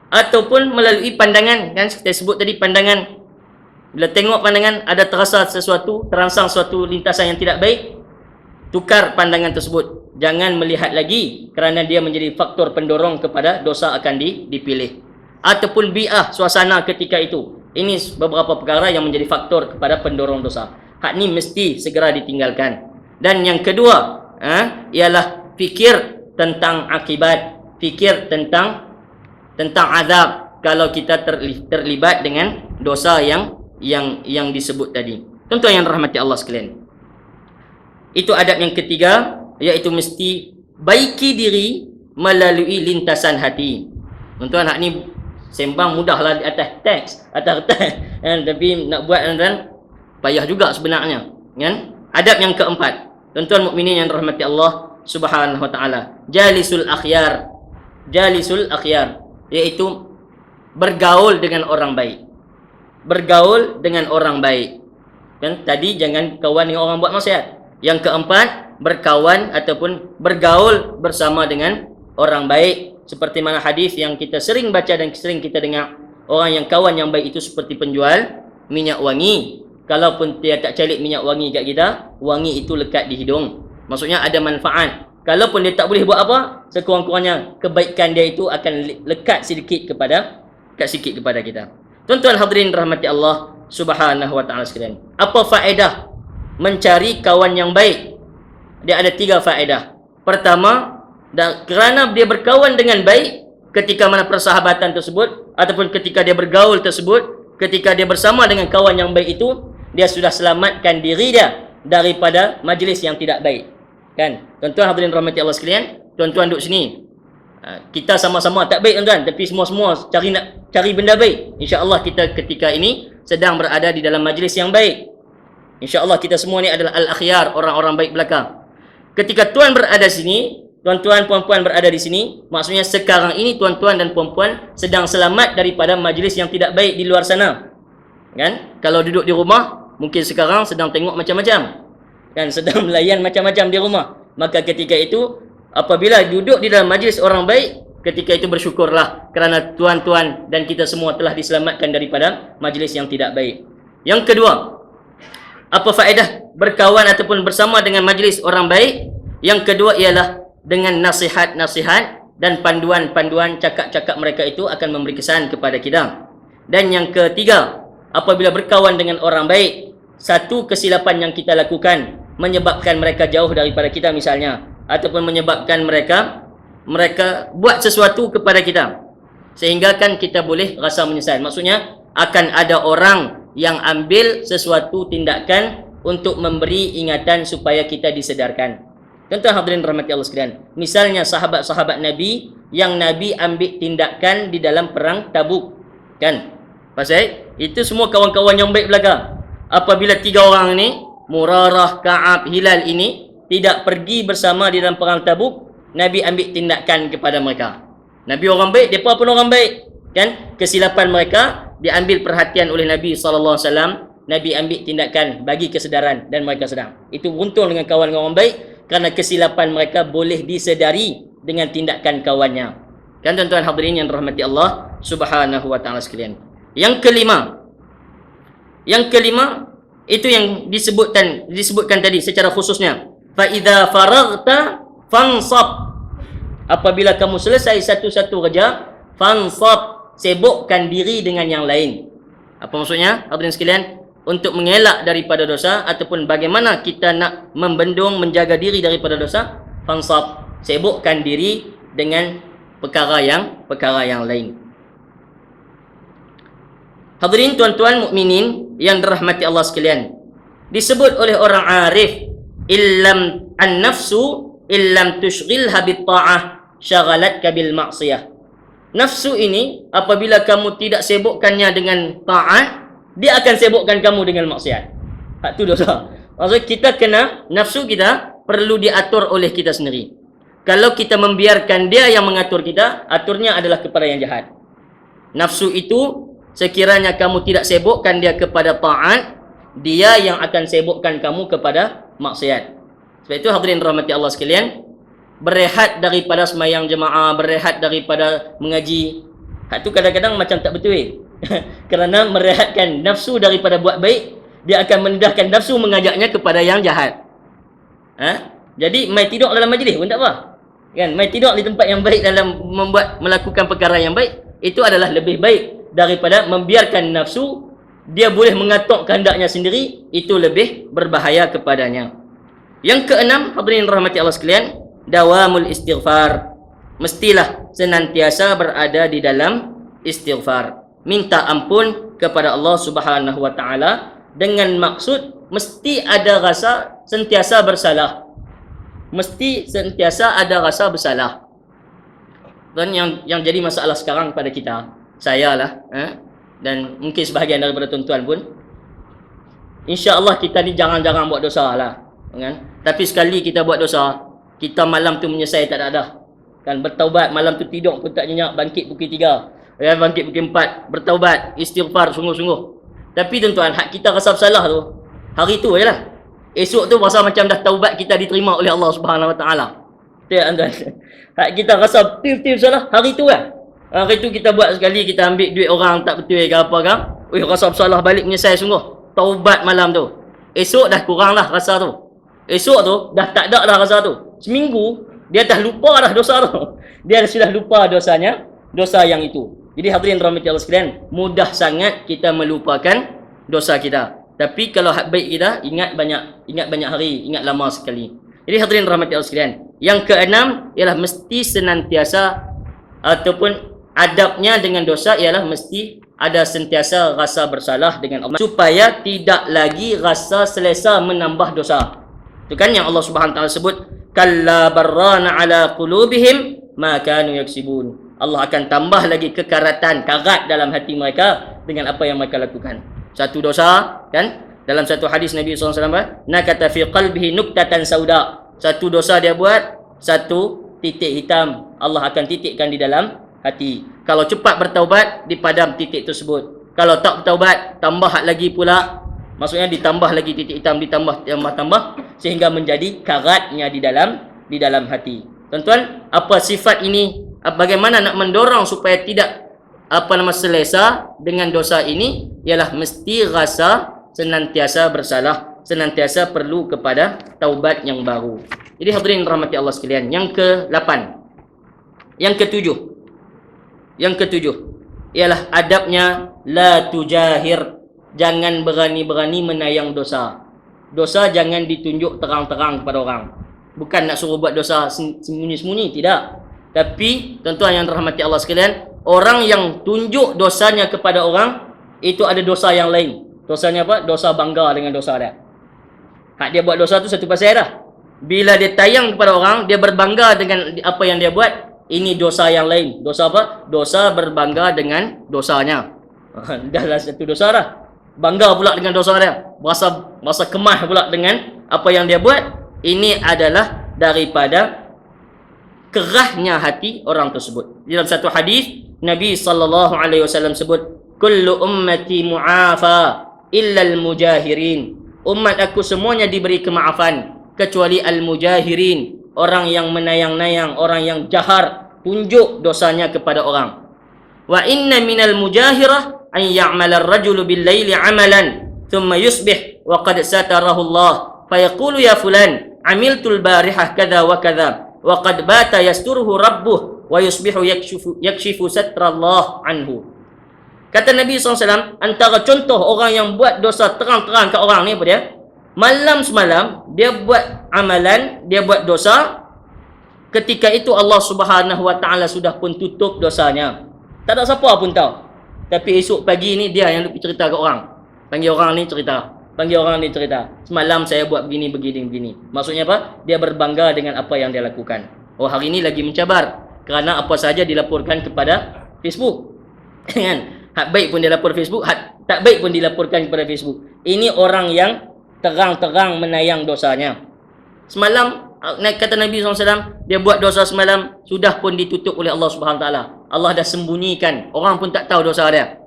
Ataupun melalui pandangan, kan kita sebut tadi pandangan. Bila tengok pandangan, ada terasa sesuatu, terangsang suatu lintasan yang tidak baik, tukar pandangan tersebut. Jangan melihat lagi, kerana dia menjadi faktor pendorong kepada dosa akan dipilih. Ataupun bi'ah, suasana ketika itu. Ini beberapa perkara yang menjadi faktor kepada pendorong dosa. Hak ni mesti segera ditinggalkan. Dan yang kedua, ialah fikir tentang akibat, fikir tentang azab kalau kita terlibat dengan dosa yang disebut tadi. Tuan-tuan yang rahmati Allah sekalian, itu adab yang ketiga, iaitu mesti baiki diri melalui lintasan hati. Tuan-tuan, hak ni sembang mudahlah di atas teks, atas kertas, tapi nak buat tuan-tuan payah juga sebenarnya, kan? Adab yang keempat, tuan-tuan mukminin yang rahmati Allah Subhanahu wa taala, jalisul akhyar, iaitu bergaul dengan orang baik. Bergaul dengan orang baik. Kan tadi jangan kawan dengan orang buat maksiat. Yang keempat, berkawan ataupun bergaul bersama dengan orang baik. Seperti mana hadis yang kita sering baca dan sering kita dengar, orang yang kawan yang baik itu seperti penjual minyak wangi. Kalaupun dia tak calik minyak wangi kat kita, wangi itu lekat di hidung. Maksudnya ada manfaat. Kalaupun dia tak boleh buat apa, sekurang-kurangnya kebaikan dia itu akan lekat sedikit kepada kita. Tuan-tuan hadirin rahmati Allah Subhanahu wa taala sekalian, apa faedah mencari kawan yang baik? Dia ada 3 faedah. Pertama, kerana dia berkawan dengan baik, ketika mana persahabatan tersebut ataupun ketika dia bergaul tersebut, ketika dia bersama dengan kawan yang baik itu, dia sudah selamatkan diri dia daripada majlis yang tidak baik. Kan? Tuan-tuan hadirin rahmati Allah sekalian, tuan-tuan duduk sini, kita sama-sama tak baik tuan-tuan, tapi semua-semua cari benda baik. InsyaAllah kita ketika ini sedang berada di dalam majlis yang baik. InsyaAllah kita semua ni adalah al-akhyar, orang-orang baik belakang. Ketika tuan berada sini, tuan-tuan puan-puan berada di sini, maksudnya sekarang ini tuan-tuan dan puan-puan sedang selamat daripada majlis yang tidak baik di luar sana. Kan? Kalau duduk di rumah, mungkin sekarang sedang tengok macam-macam. Kan, sedang melayan macam-macam di rumah. Maka ketika itu, apabila duduk di dalam majlis orang baik, ketika itu bersyukurlah kerana tuan-tuan dan kita semua telah diselamatkan daripada majlis yang tidak baik. Yang kedua, apa faedah berkawan ataupun bersama dengan majlis orang baik? Yang kedua ialah dengan nasihat-nasihat dan panduan-panduan cakap-cakap mereka itu akan memberi kesan kepada kita. Dan yang ketiga, apabila berkawan dengan orang baik, satu kesilapan yang kita lakukan menyebabkan mereka jauh daripada kita misalnya, ataupun menyebabkan mereka buat sesuatu kepada kita, sehingga kan kita boleh rasa menyesal. Maksudnya akan ada orang yang ambil sesuatu tindakan untuk memberi ingatan supaya kita disedarkan. Tuan-tuan hadirin rahmati Allah sekalian, misalnya sahabat-sahabat Nabi yang Nabi ambil tindakan di dalam perang Tabuk, kan? Pasal itu semua kawan-kawan yang baik belaka. Apabila 3 orang ni, Murarah, Ka'ab, Hilal ini tidak pergi bersama di dalam perang Tabuk, Nabi ambil tindakan kepada mereka. Nabi orang baik, mereka pun orang baik, kan? Kesilapan mereka diambil perhatian oleh Nabi SAW. Nabi ambil tindakan, bagi kesedaran dan mereka sedang. Itu beruntung dengan kawan orang baik, kerana kesilapan mereka boleh disedari dengan tindakan kawannya. Kan tuan-tuan hadirin yang rahmati Allah Subhanahu wa taala sekalian. Yang kelima itu yang disebutkan tadi secara khususnya. Fa idza faraghta fansab. Apabila kamu selesai satu-satu kerja, fansab, sibukkan diri dengan yang lain. Apa maksudnya? Hadirin sekalian, untuk mengelak daripada dosa ataupun bagaimana kita nak membendung, menjaga diri daripada dosa, fansab, sibukkan diri dengan perkara yang lain. Hadirin tuan-tuan mukminin yang dirahmati Allah sekalian, disebut oleh orang arif, illam an-nafsu illam tushghilha bit-ta'ah syagalatka bil ma'siyah. Nafsu ini apabila kamu tidak sibukkannya dengan taat, dia akan sibukkan kamu dengan maksiat. Hak tu dosa. Maksud kita kena, nafsu kita perlu diatur oleh kita sendiri. Kalau kita membiarkan dia yang mengatur kita, aturnya adalah kepada yang jahat. Nafsu itu sekiranya kamu tidak sibukkan dia kepada taat, dia yang akan sibukkan kamu kepada maksiat. Sebab itu hadirin rahmati Allah sekalian, berehat daripada semayang jemaah, berehat daripada mengaji, hak tu kadang-kadang macam tak betul. Kerana merehatkan nafsu daripada buat baik, dia akan mendedahkan nafsu mengajaknya kepada yang jahat. Jadi mai tidur dalam majlis pun tak apa. Kan, mai tidur di tempat yang baik dalam melakukan perkara yang baik, itu adalah lebih baik daripada membiarkan nafsu dia boleh mengatur kehendaknya sendiri, itu lebih berbahaya kepadanya. Yang keenam, hadirin rahmati Allah sekalian, dawamul istighfar. Mestilah senantiasa berada di dalam istighfar. Minta ampun kepada Allah Subhanahu wa taala dengan maksud mesti ada rasa sentiasa bersalah. Mesti sentiasa ada rasa bersalah. Dan yang jadi masalah sekarang pada kita, saya lah, dan mungkin sebahagian daripada tuan-tuan pun, insya-Allah kita ni jangan-jangan buat dosa lah, kan? Tapi sekali kita buat dosa, kita malam tu menyesal tak ada. Kan, bertaubat malam tu tidur pun tak nyenyak, bangkit pukul 3, bangkit pukul 4, bertaubat, istighfar sungguh-sungguh. Tapi tuan-tuan, hak kita rasa bersalah tu, hari tu jelah. Esok tu rasa macam dah taubat kita diterima oleh Allah Subhanahu wa taala. Tak tuan. Hak kita rasa betul-betul bersalah hari tu kan. Hari tu kita buat sekali, kita ambil duit orang tak betul ke apa kan. Rasa bersalah balik menyesal sungguh. Taubat malam tu. Esok dah kurang lah rasa tu. Esok tu dah tak ada dah rasa tu. Seminggu dia dah lupa dah dosa tu. Dia sudah lupa dosanya, dosa yang itu. Jadi hadirin rahmati Allah sekalian, mudah sangat kita melupakan dosa kita. Tapi kalau hak baik kita, ingat banyak hari, ingat lama sekali. Jadi hadirin rahmati Allah sekalian, yang keenam ialah mesti senantiasa ataupun adabnya dengan dosa ialah mesti ada sentiasa rasa bersalah dengan Allah supaya tidak lagi rasa selesa menambah dosa. Itu kan yang Allah Subhanahu taala sebut, kalla barrana ala qulubihim ma kanu yaksibun. Allah akan tambah lagi kekaratan, karat dalam hati mereka dengan apa yang mereka lakukan. Satu dosa, kan? Dalam satu hadis Nabi SAW, nakata fi qalbihi nuktatan sauda. Satu dosa dia buat, satu titik hitam Allah akan titikkan di dalam hati. Kalau cepat bertaubat, dipadam titik tersebut. Kalau tak bertaubat, tambah lagi pula. Maksudnya ditambah lagi titik hitam, ditambah sehingga menjadi karatnya di dalam hati. Tuan-tuan, apa sifat ini? Bagaimana nak mendorong supaya tidak selesa dengan dosa ini? Ialah mesti rasa senantiasa bersalah, senantiasa perlu kepada taubat yang baru. Jadi hadirin rahmati Allah sekalian, yang ke-8, yang ke-7 ialah adabnya la tujahir. Jangan berani-berani menayang dosa. Dosa jangan ditunjuk terang-terang kepada orang. Bukan nak suruh buat dosa sembunyi-sembunyi, tidak. Tapi tuan-tuan yang dirahmati Allah sekalian, orang yang tunjuk dosanya kepada orang, itu ada dosa yang lain. Dosanya apa? Dosa bangga dengan dosa dia. Hak dia buat dosa tu satu pasal dah. Bila dia tayang kepada orang, dia berbangga dengan apa yang dia buat, ini dosa yang lain. Dosa apa? Dosa berbangga dengan dosanya. Dah satu dosa dah. Bangga pula dengan dosa dia. Rasa kemah pula dengan apa yang dia buat. Ini adalah daripada kerahnya hati orang tersebut. Dalam satu hadis Nabi SAW sebut, kullu ummati mu'afa illa al-mujahirin. Umat aku semuanya diberi kemaafan kecuali al-mujahirin, orang yang menayang-nayang, orang yang jahar, tunjuk dosanya kepada orang. Wa inna minal mujahirah an ya'mala ar-rajulu bil-laili 'amalan thumma yusbih wa qad satarahu Allah fa yaqulu ya fulan amiltul barihah kadza wa kadza wa qad bata yasturuhu rabbuh wa yusbihu yakshifu satrallah anhu. Kata Nabi SAW, antara contoh orang yang buat dosa terang-terang kat orang ni apa dia? Malam semalam dia buat amalan, dia buat dosa. Ketika itu Allah Subhanahu Wa Taala sudah pun tutup dosanya. Tak ada siapa pun tahu. Tapi esok pagi ni dia yang pergi cerita kat orang. Panggil orang ni cerita. Panggil orang ni cerita. Semalam saya buat begini. Maksudnya apa? Dia berbangga dengan apa yang dia lakukan. Oh, hari ni lagi mencabar. Kerana apa saja dilaporkan kepada Facebook. Kan? Hak baik pun dia lapor Facebook, hak tak baik pun dilaporkan kepada Facebook. Ini orang yang terang-terang menayang dosanya. Semalam, kata Nabi SAW, dia buat dosa semalam, sudah pun ditutup oleh Allah Subhanahu Wa Taala. Allah dah sembunyikan, orang pun tak tahu dosa dia.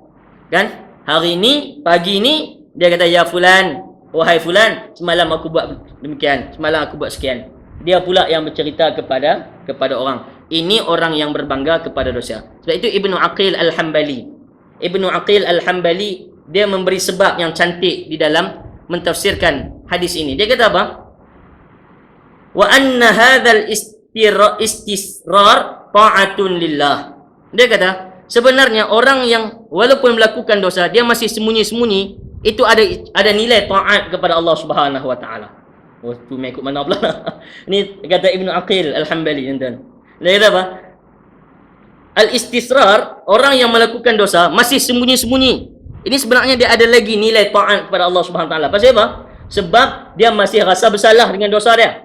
Kan? Hari ni, pagi ni, dia kata, ya fulan, wahai fulan, semalam aku buat demikian, semalam aku buat sekian. Dia pula yang bercerita kepada orang. Ini orang yang berbangga kepada dosa. Sebab itu Ibnu Aqil Al-Hambali, Ibnu Aqil Al-Hambali, dia memberi sebab yang cantik di dalam mentafsirkan hadis ini. Dia kata apa? Wa anna hadzal istisrar ta'atun lillah. Dia kata, sebenarnya orang yang walaupun melakukan dosa, dia masih sembunyi-sembunyi, itu ada nilai taat kepada Allah Subhanahu Wa Taala. Oh, tu mai ikut mana pula? Ini kata Ibnu Aqil Al-Hambali, tuan-tuan. Dia kata apa? Al-istisrar, orang yang melakukan dosa masih sembunyi-sembunyi. Ini sebenarnya dia ada lagi nilai taat kepada Allah Subhanahu Wa Taala. Pasal apa? Sebab dia masih rasa bersalah dengan dosa dia.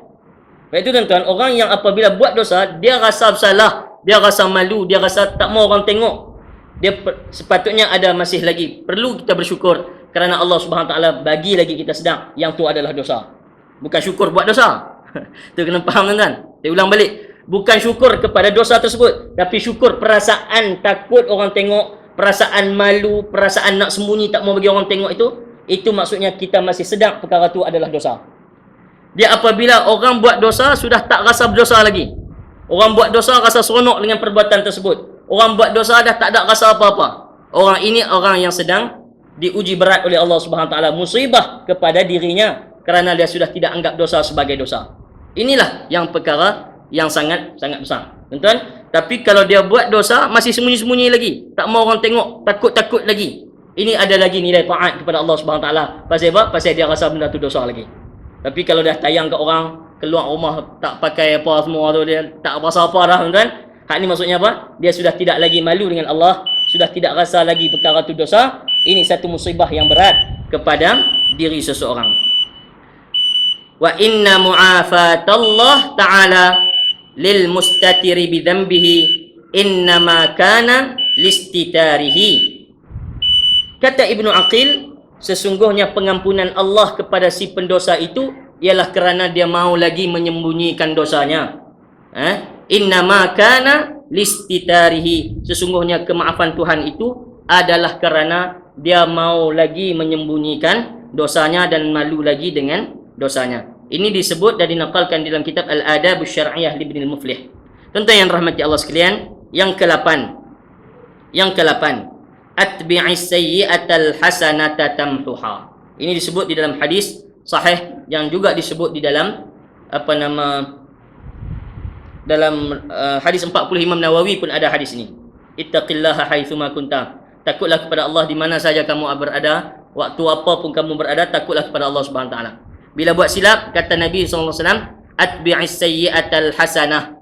Sebab itu tuan-tuan, orang yang apabila buat dosa, dia rasa bersalah, dia rasa malu, dia rasa tak mau orang tengok. Dia sepatutnya ada masih lagi perlu kita bersyukur kerana Allah Subhanahu Wa Taala bagi lagi kita sedang yang tu adalah dosa. Bukan syukur buat dosa. Tu kena faham tuan-tuan. Saya ulang balik. Bukan syukur kepada dosa tersebut, tapi syukur perasaan takut orang tengok, perasaan malu, perasaan nak sembunyi tak mau bagi orang tengok itu maksudnya kita masih sedang perkara itu adalah dosa. Dia apabila orang buat dosa sudah tak rasa berdosa lagi. Orang buat dosa rasa seronok dengan perbuatan tersebut. Orang buat dosa dah tak ada rasa apa-apa. Orang ini orang yang sedang diuji berat oleh Allah Subhanahu Wa Taala, musibah kepada dirinya kerana dia sudah tidak anggap dosa sebagai dosa. Inilah yang perkara yang sangat-sangat besar. Tuan-tuan, tapi kalau dia buat dosa masih sembunyi-sembunyi lagi, tak mau orang tengok, takut-takut lagi. Ini ada lagi nilai taat kepada Allah Subhanahu Wa Taala. Pasal apa? Pasal dia rasa benda tu dosa lagi. Tapi kalau dah tayang kat orang, keluar rumah tak pakai apa semua tu, dia tak rasa apa dah, tuan-tuan. Hak ni maksudnya apa? Dia sudah tidak lagi malu dengan Allah, sudah tidak rasa lagi perkara tu dosa. Ini satu musibah yang berat kepada diri seseorang. Wa inna mu'afatallah ta'ala lil mustatiri bidhanbihi innama kana listitarihi. Kata Ibnu Aqil, sesungguhnya pengampunan Allah kepada si pendosa itu ialah kerana dia mau lagi menyembunyikan dosanya. Innama kana listitarihi, sesungguhnya kemaafan Tuhan itu adalah kerana dia mau lagi menyembunyikan dosanya dan malu lagi dengan dosanya. Ini disebut dan dinakalkan dalam kitab Al-Adab Syar'iyyah li Ibn Muflih. Tuan-tuan yang rahmati Allah sekalian, yang ke-8. Yang ke-8, atbi'is sayyi'atal hasanata tamhuha. Ini disebut di dalam hadis sahih yang juga disebut di dalam dalam hadis 40 Imam Nawawi pun ada hadis ini. Ittaqillaha haitsu ma kunta. Takutlah kepada Allah di mana saja kamu berada, waktu apa pun kamu berada, takutlah kepada Allah Subhanahu Wa Taala. Bila buat silap, kata Nabi SAW, atbi'is sayyi'atal hasanah.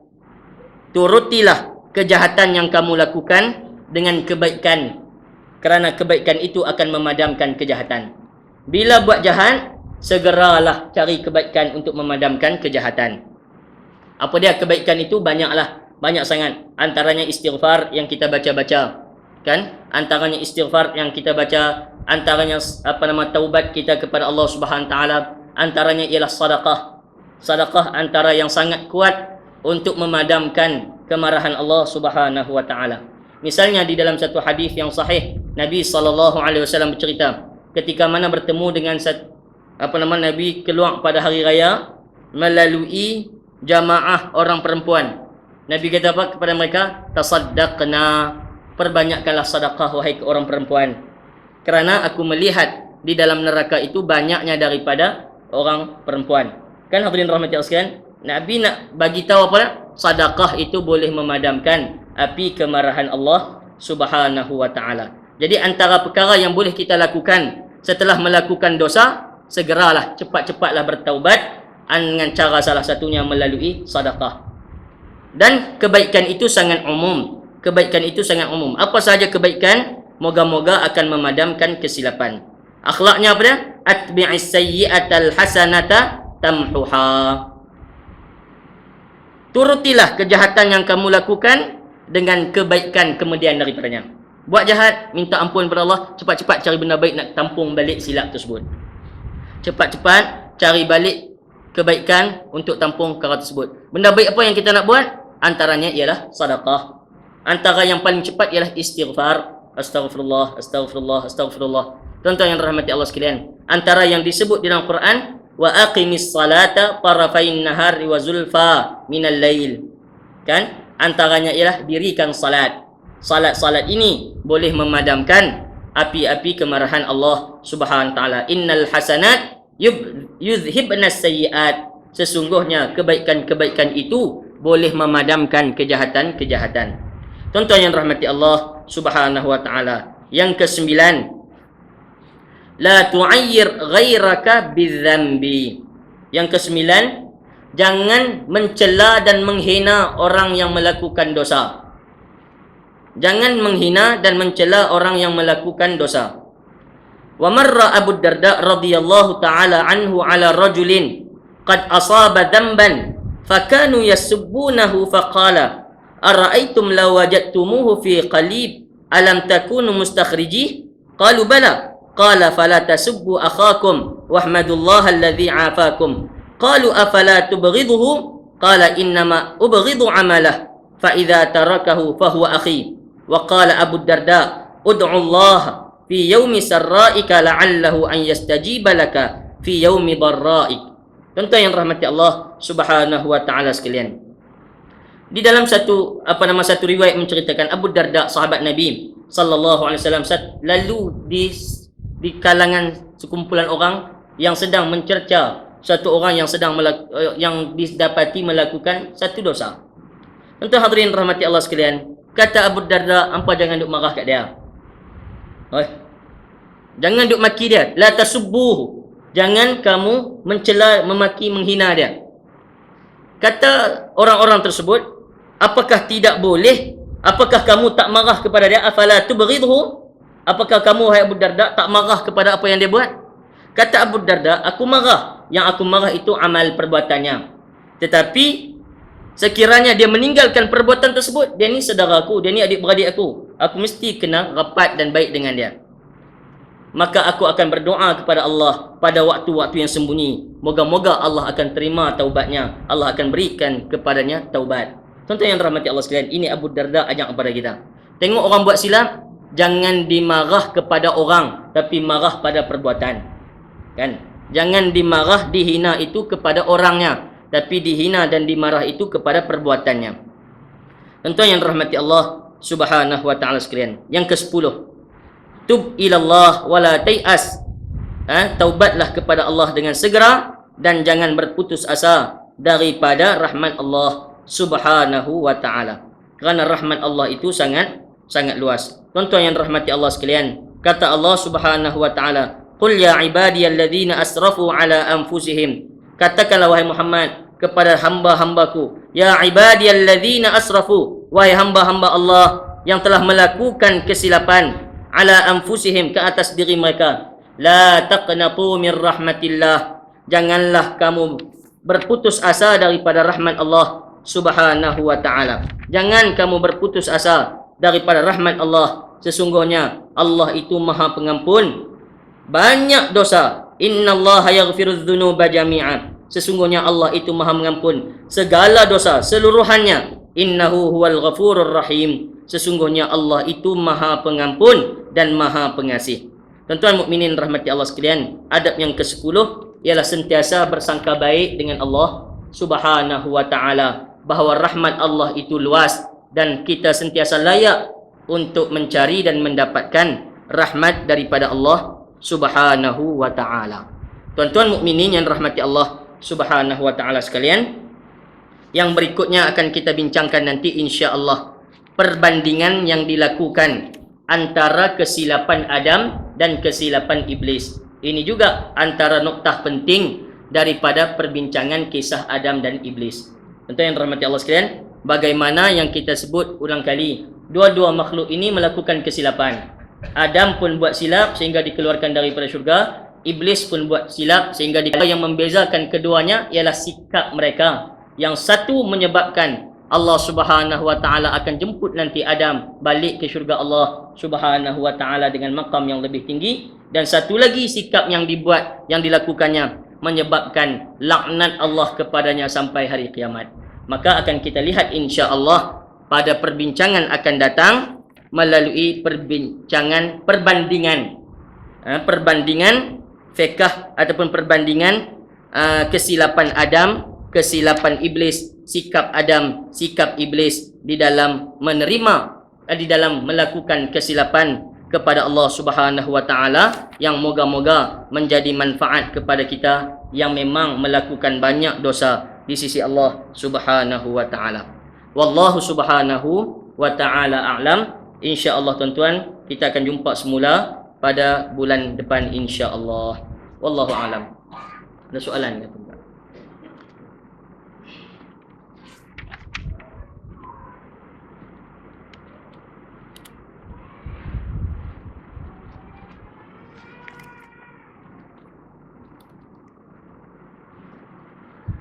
Turutilah kejahatan yang kamu lakukan dengan kebaikan. Kerana kebaikan itu akan memadamkan kejahatan. Bila buat jahat, segeralah cari kebaikan untuk memadamkan kejahatan. Apa dia kebaikan itu? Banyaklah. Banyak sangat. Antaranya istighfar yang kita baca-baca. Kan? Antaranya istighfar yang kita baca. Antaranya taubat kita kepada Allah Subhanahu Wa Taala. Antaranya ialah sedekah. Sedekah antara yang sangat kuat untuk memadamkan kemarahan Allah Subhanahu Wa Taala. Misalnya di dalam satu hadis yang sahih, Nabi SAW bercerita ketika mana bertemu dengan Nabi keluar pada hari raya melalui jamaah orang perempuan. Nabi kata apa kepada mereka? Tasaddaqna, perbanyakkanlah sedekah wahai orang perempuan. Kerana aku melihat di dalam neraka itu banyaknya daripada orang perempuan. Kan hadirin rahmati Allah sekalian, Nabi nak bagi tahu apa? sedekah itu boleh memadamkan api kemarahan Allah Subhanahu wa taala. Jadi antara perkara yang boleh kita lakukan setelah melakukan dosa, segeralah cepat-cepatlah bertaubat dengan cara salah satunya melalui sedekah. Dan kebaikan itu sangat umum. Kebaikan itu sangat umum. Apa sahaja kebaikan, moga-moga akan memadamkan kesilapan. Akhlaknya apa dia? Atbi'is sayyi'atal hasanata tamhuha. Turutilah kejahatan yang kamu lakukan dengan kebaikan kemudian daripadanya. Buat jahat, minta ampun kepada Allah, cepat-cepat cari benda baik nak tampung balik silap tersebut. Cepat-cepat cari balik kebaikan untuk tampung perkara tersebut. Benda baik apa yang kita nak buat? Antaranya ialah sedekah. Antara yang paling cepat ialah istighfar. Astaghfirullah, astaghfirullah, astaghfirullah. Tuan-tuan yang dirahmati Allah sekalian, antara yang disebut di dalam Quran, wa aqimis salata tarafain nahari wa zulfa minal lail. Kan? Antaranya ialah dirikan salat. Salat-salat ini boleh memadamkan api-api kemarahan Allah Subhanahu wa taala. Innal hasanat yuzhibna sayyiat. Sesungguhnya kebaikan-kebaikan itu boleh memadamkan kejahatan-kejahatan. Tuan-tuan yang rahmati Allah Subhanahu wa taala. Yang kesembilan, la tu'ayyir ghairaka bidzambi. Yang kesembilan, jangan mencela dan menghina orang yang melakukan dosa. Jangan menghina dan mencela orang yang melakukan dosa. Wa marra Abu Darda radhiyallahu ta'ala anhu ala rajulin qad asaba dhanban fakanu yasubbunahu faqala ara'aytum law wajadtumuhu fi qalib alam takunu mustakhrijih qalu bala qala fala tasubbu akhakum wahmadullaha alladhi afakum qalu afala tubghiduhu qala innama ubghidu amalah fa idza tarakahu fa huwa akhi wa qala Abu Darda ud'u Allah fi yaumi sarra'ika la'allahu an yastajiba laka fi yaumi dharra'ik. Tuan-tuan yang rahmati Allah Subhanahu wa taala sekalian, di dalam satu riwayat menceritakan Abu Darda sahabat Nabi sallallahu alaihi wasallam lalu di kalangan sekumpulan orang yang sedang mencerca satu orang yang didapati melakukan satu dosa. Tuan-tuan hadirin rahmati Allah sekalian, kata Abu Darda, hampa jangan duk marah kat dia. Jangan duk maki dia. La tasubbuhu. Jangan kamu mencela, memaki, menghina dia. Kata orang-orang tersebut, apakah tidak boleh? Apakah kamu tak marah kepada dia? Afala tubghidhu? Apakah kamu, hai Abu Darda, tak marah kepada apa yang dia buat? Kata Abu Darda, aku marah. Yang aku marah itu amal perbuatannya. Tetapi sekiranya dia meninggalkan perbuatan tersebut, dia ni saudaraku, dia ni adik-beradik aku. Aku mesti kena rapat dan baik dengan dia. Maka aku akan berdoa kepada Allah pada waktu-waktu yang sembunyi. Moga-moga Allah akan terima taubatnya. Allah akan berikan kepadanya taubat. Tuan-tuan yang dirahmati Allah sekalian, ini Abu Darda ajak kepada kita. Tengok orang buat silap, jangan dimarah kepada orang, tapi marah pada perbuatan. Kan? Jangan dimarah, dihina itu kepada orangnya, tapi dihina dan dimarah itu kepada perbuatannya. Tuan-tuan yang dirahmati Allah Subhanahu wa taala sekalian, yang ke-10, tub ilallah wala tai'as. Taubatlah kepada Allah dengan segera dan jangan berputus asa daripada rahmat Allah Subhanahu wa taala. Kerana rahmat Allah itu sangat luas. Tuan-tuan yang dirahmati Allah sekalian, kata Allah Subhanahu wa taala, "Qul ya ibadiyalladzina asrafu ala anfusihim." Katakanlah wahai Muhammad kepada hamba-hambaku, ya ibadiyalladzina asrafu, wahai hamba-hamba Allah yang telah melakukan kesilapan, ala anfusihim, ke atas diri mereka, la taqnatu min rahmatillah, janganlah kamu berputus asa daripada rahmat Allah Subhanahu wa taala. Jangan kamu berputus asa daripada rahmat Allah. Sesungguhnya Allah itu Maha Pengampun banyak dosa. Innallaha yaghfirudz dzunuba jami'a. Sesungguhnya Allah itu Maha Mengampun segala dosa seluruhannya. Innahu huwal ghafurur rahim. Sesungguhnya Allah itu Maha Pengampun dan Maha Pengasih. Tuan-tuan mukminin rahmati Allah sekalian, adab yang ke-10 ialah sentiasa bersangka baik dengan Allah Subhanahu wa taala, bahawa rahmat Allah itu luas dan kita sentiasa layak untuk mencari dan mendapatkan rahmat daripada Allah Subhanahu wa taala. Tuan-tuan mukminin yang rahmati Allah Subhanahu wa taala sekalian, Yang berikutnya akan kita bincangkan nanti insya-Allah, perbandingan yang dilakukan antara kesilapan Adam dan kesilapan iblis. Ini juga antara noktah penting daripada perbincangan kisah Adam dan iblis. Tentu yang dirahmati Allah sekalian, bagaimana yang kita sebut ulang kali, dua-dua makhluk ini melakukan kesilapan. Adam pun buat silap sehingga dikeluarkan daripada syurga, iblis pun buat silap sehingga yang membezakan keduanya ialah sikap mereka. Yang satu menyebabkan Allah Subhanahu wa taala akan jemput nanti Adam balik ke syurga Allah Subhanahu wa taala dengan maqam yang lebih tinggi, dan satu lagi sikap yang dibuat, yang dilakukannya menyebabkan laknat Allah kepadanya sampai hari kiamat. Maka akan kita lihat insya-Allah pada perbincangan akan datang melalui perbincangan perbandingan fiqh ataupun perbandingan kesilapan Adam, kesilapan iblis, sikap Adam, sikap iblis di dalam menerima, di dalam melakukan kesilapan kepada Allah Subhanahu wa taala, yang moga-moga menjadi manfaat kepada kita yang memang melakukan banyak dosa di sisi Allah Subhanahu wa taala. Wallahu Subhanahu wa taala a'lam. Insya-Allah tuan-tuan, kita akan jumpa semula pada bulan depan insya-Allah. Wallahu a'lam. Ada soalan ke tuan-tuan?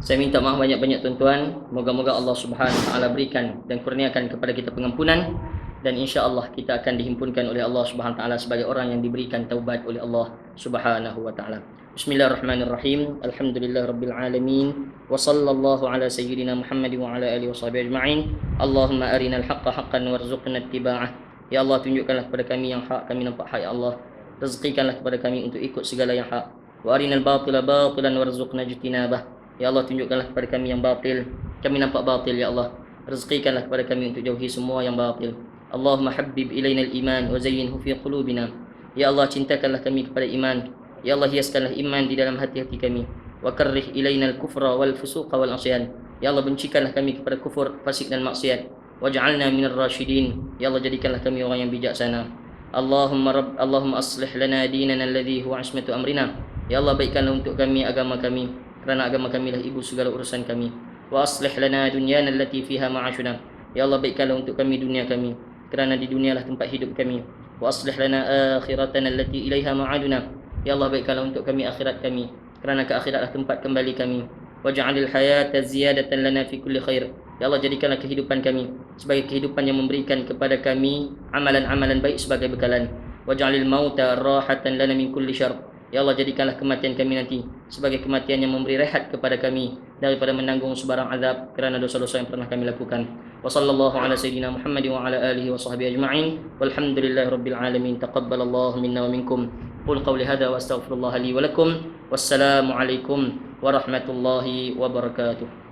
Saya minta maaf banyak-banyak tuan-tuan. Moga-moga Allah Subhanahu wa taala berikan dan kurniakan kepada kita pengampunan, dan insya-Allah kita akan dihimpunkan oleh Allah Subhanahu wa taala sebagai orang yang diberikan taubat oleh Allah Subhanahu wa taala. Bismillahirrahmanirrahim. Alhamdulillahirabbil alamin wa sallallahu ala sayyidina Muhammad wa ala alihi washabihi ajma'in. Allahumma arinal haqqa haqqan warzuqna ittiba'ah. Ya Allah, tunjukkanlah kepada kami yang hak, kami nampak hak. Ya Allah, rezekikanlah kepada kami untuk ikut segala yang hak. Wa arinal batila batilan warzuqna ijtinabah. Ya Allah, tunjukkanlah kepada kami yang batil, kami nampak batil. Ya Allah, rezekikanlah kepada kami untuk jauhi semua yang batil. Allahumma habbib ilainal iman wa zayyinhu fi qulubina. Ya Allah, cintakanlah kami kepada iman. Ya Allah, hiaskanlah iman di dalam hati-hati kami. Wa karrih ilainal kufra wal fusuqa wal asyan. Ya Allah, bencikanlah kami kepada kufur, fasik dan maksiat. Waj'alna minar rasyidin. Ya Allah, jadikanlah kami orang yang bijaksana. Allahumma aslih lana dinana alladhi huwa ismatu amrina. Ya Allah, baikkanlah untuk kami agama kami, kerana agama kami lah ibu segala urusan kami. Wa aslih lana dunyana allati fiha ma'ashuna. Ya Allah, baikkanlah untuk kami dunia kami, kerana di dunia lah tempat hidup kami. Wa aslih lana akhiratana allati ilaiha ma'aduna. Ya Allah, baikkanlah untuk kami akhirat kami, kerana ke akhirat lah tempat kembali kami. Waj'alil hayata ziyadatan lana fi kulli khair. Ya Allah, jadikanlah kehidupan kami sebagai kehidupan yang memberikan kepada kami amalan-amalan baik sebagai bekalan. Waj'alil mauta rahatan lana min kulli syarr. Ya Allah, jadikanlah kematian kami nanti sebagai kematian yang memberi rehat kepada kami daripada menanggung sebarang azab kerana dosa-dosa yang pernah kami lakukan. Wa sallallahu ala sayyidina Muhammad wa ala alihi wa sahbihi ajma'in. Walhamdulillahirabbil alamin. Taqabbalallahu minna wa minkum. Qul qawli hadha wa astaghfirullah li wa lakum. Wassalamu alaikum warahmatullahi wabarakatuh.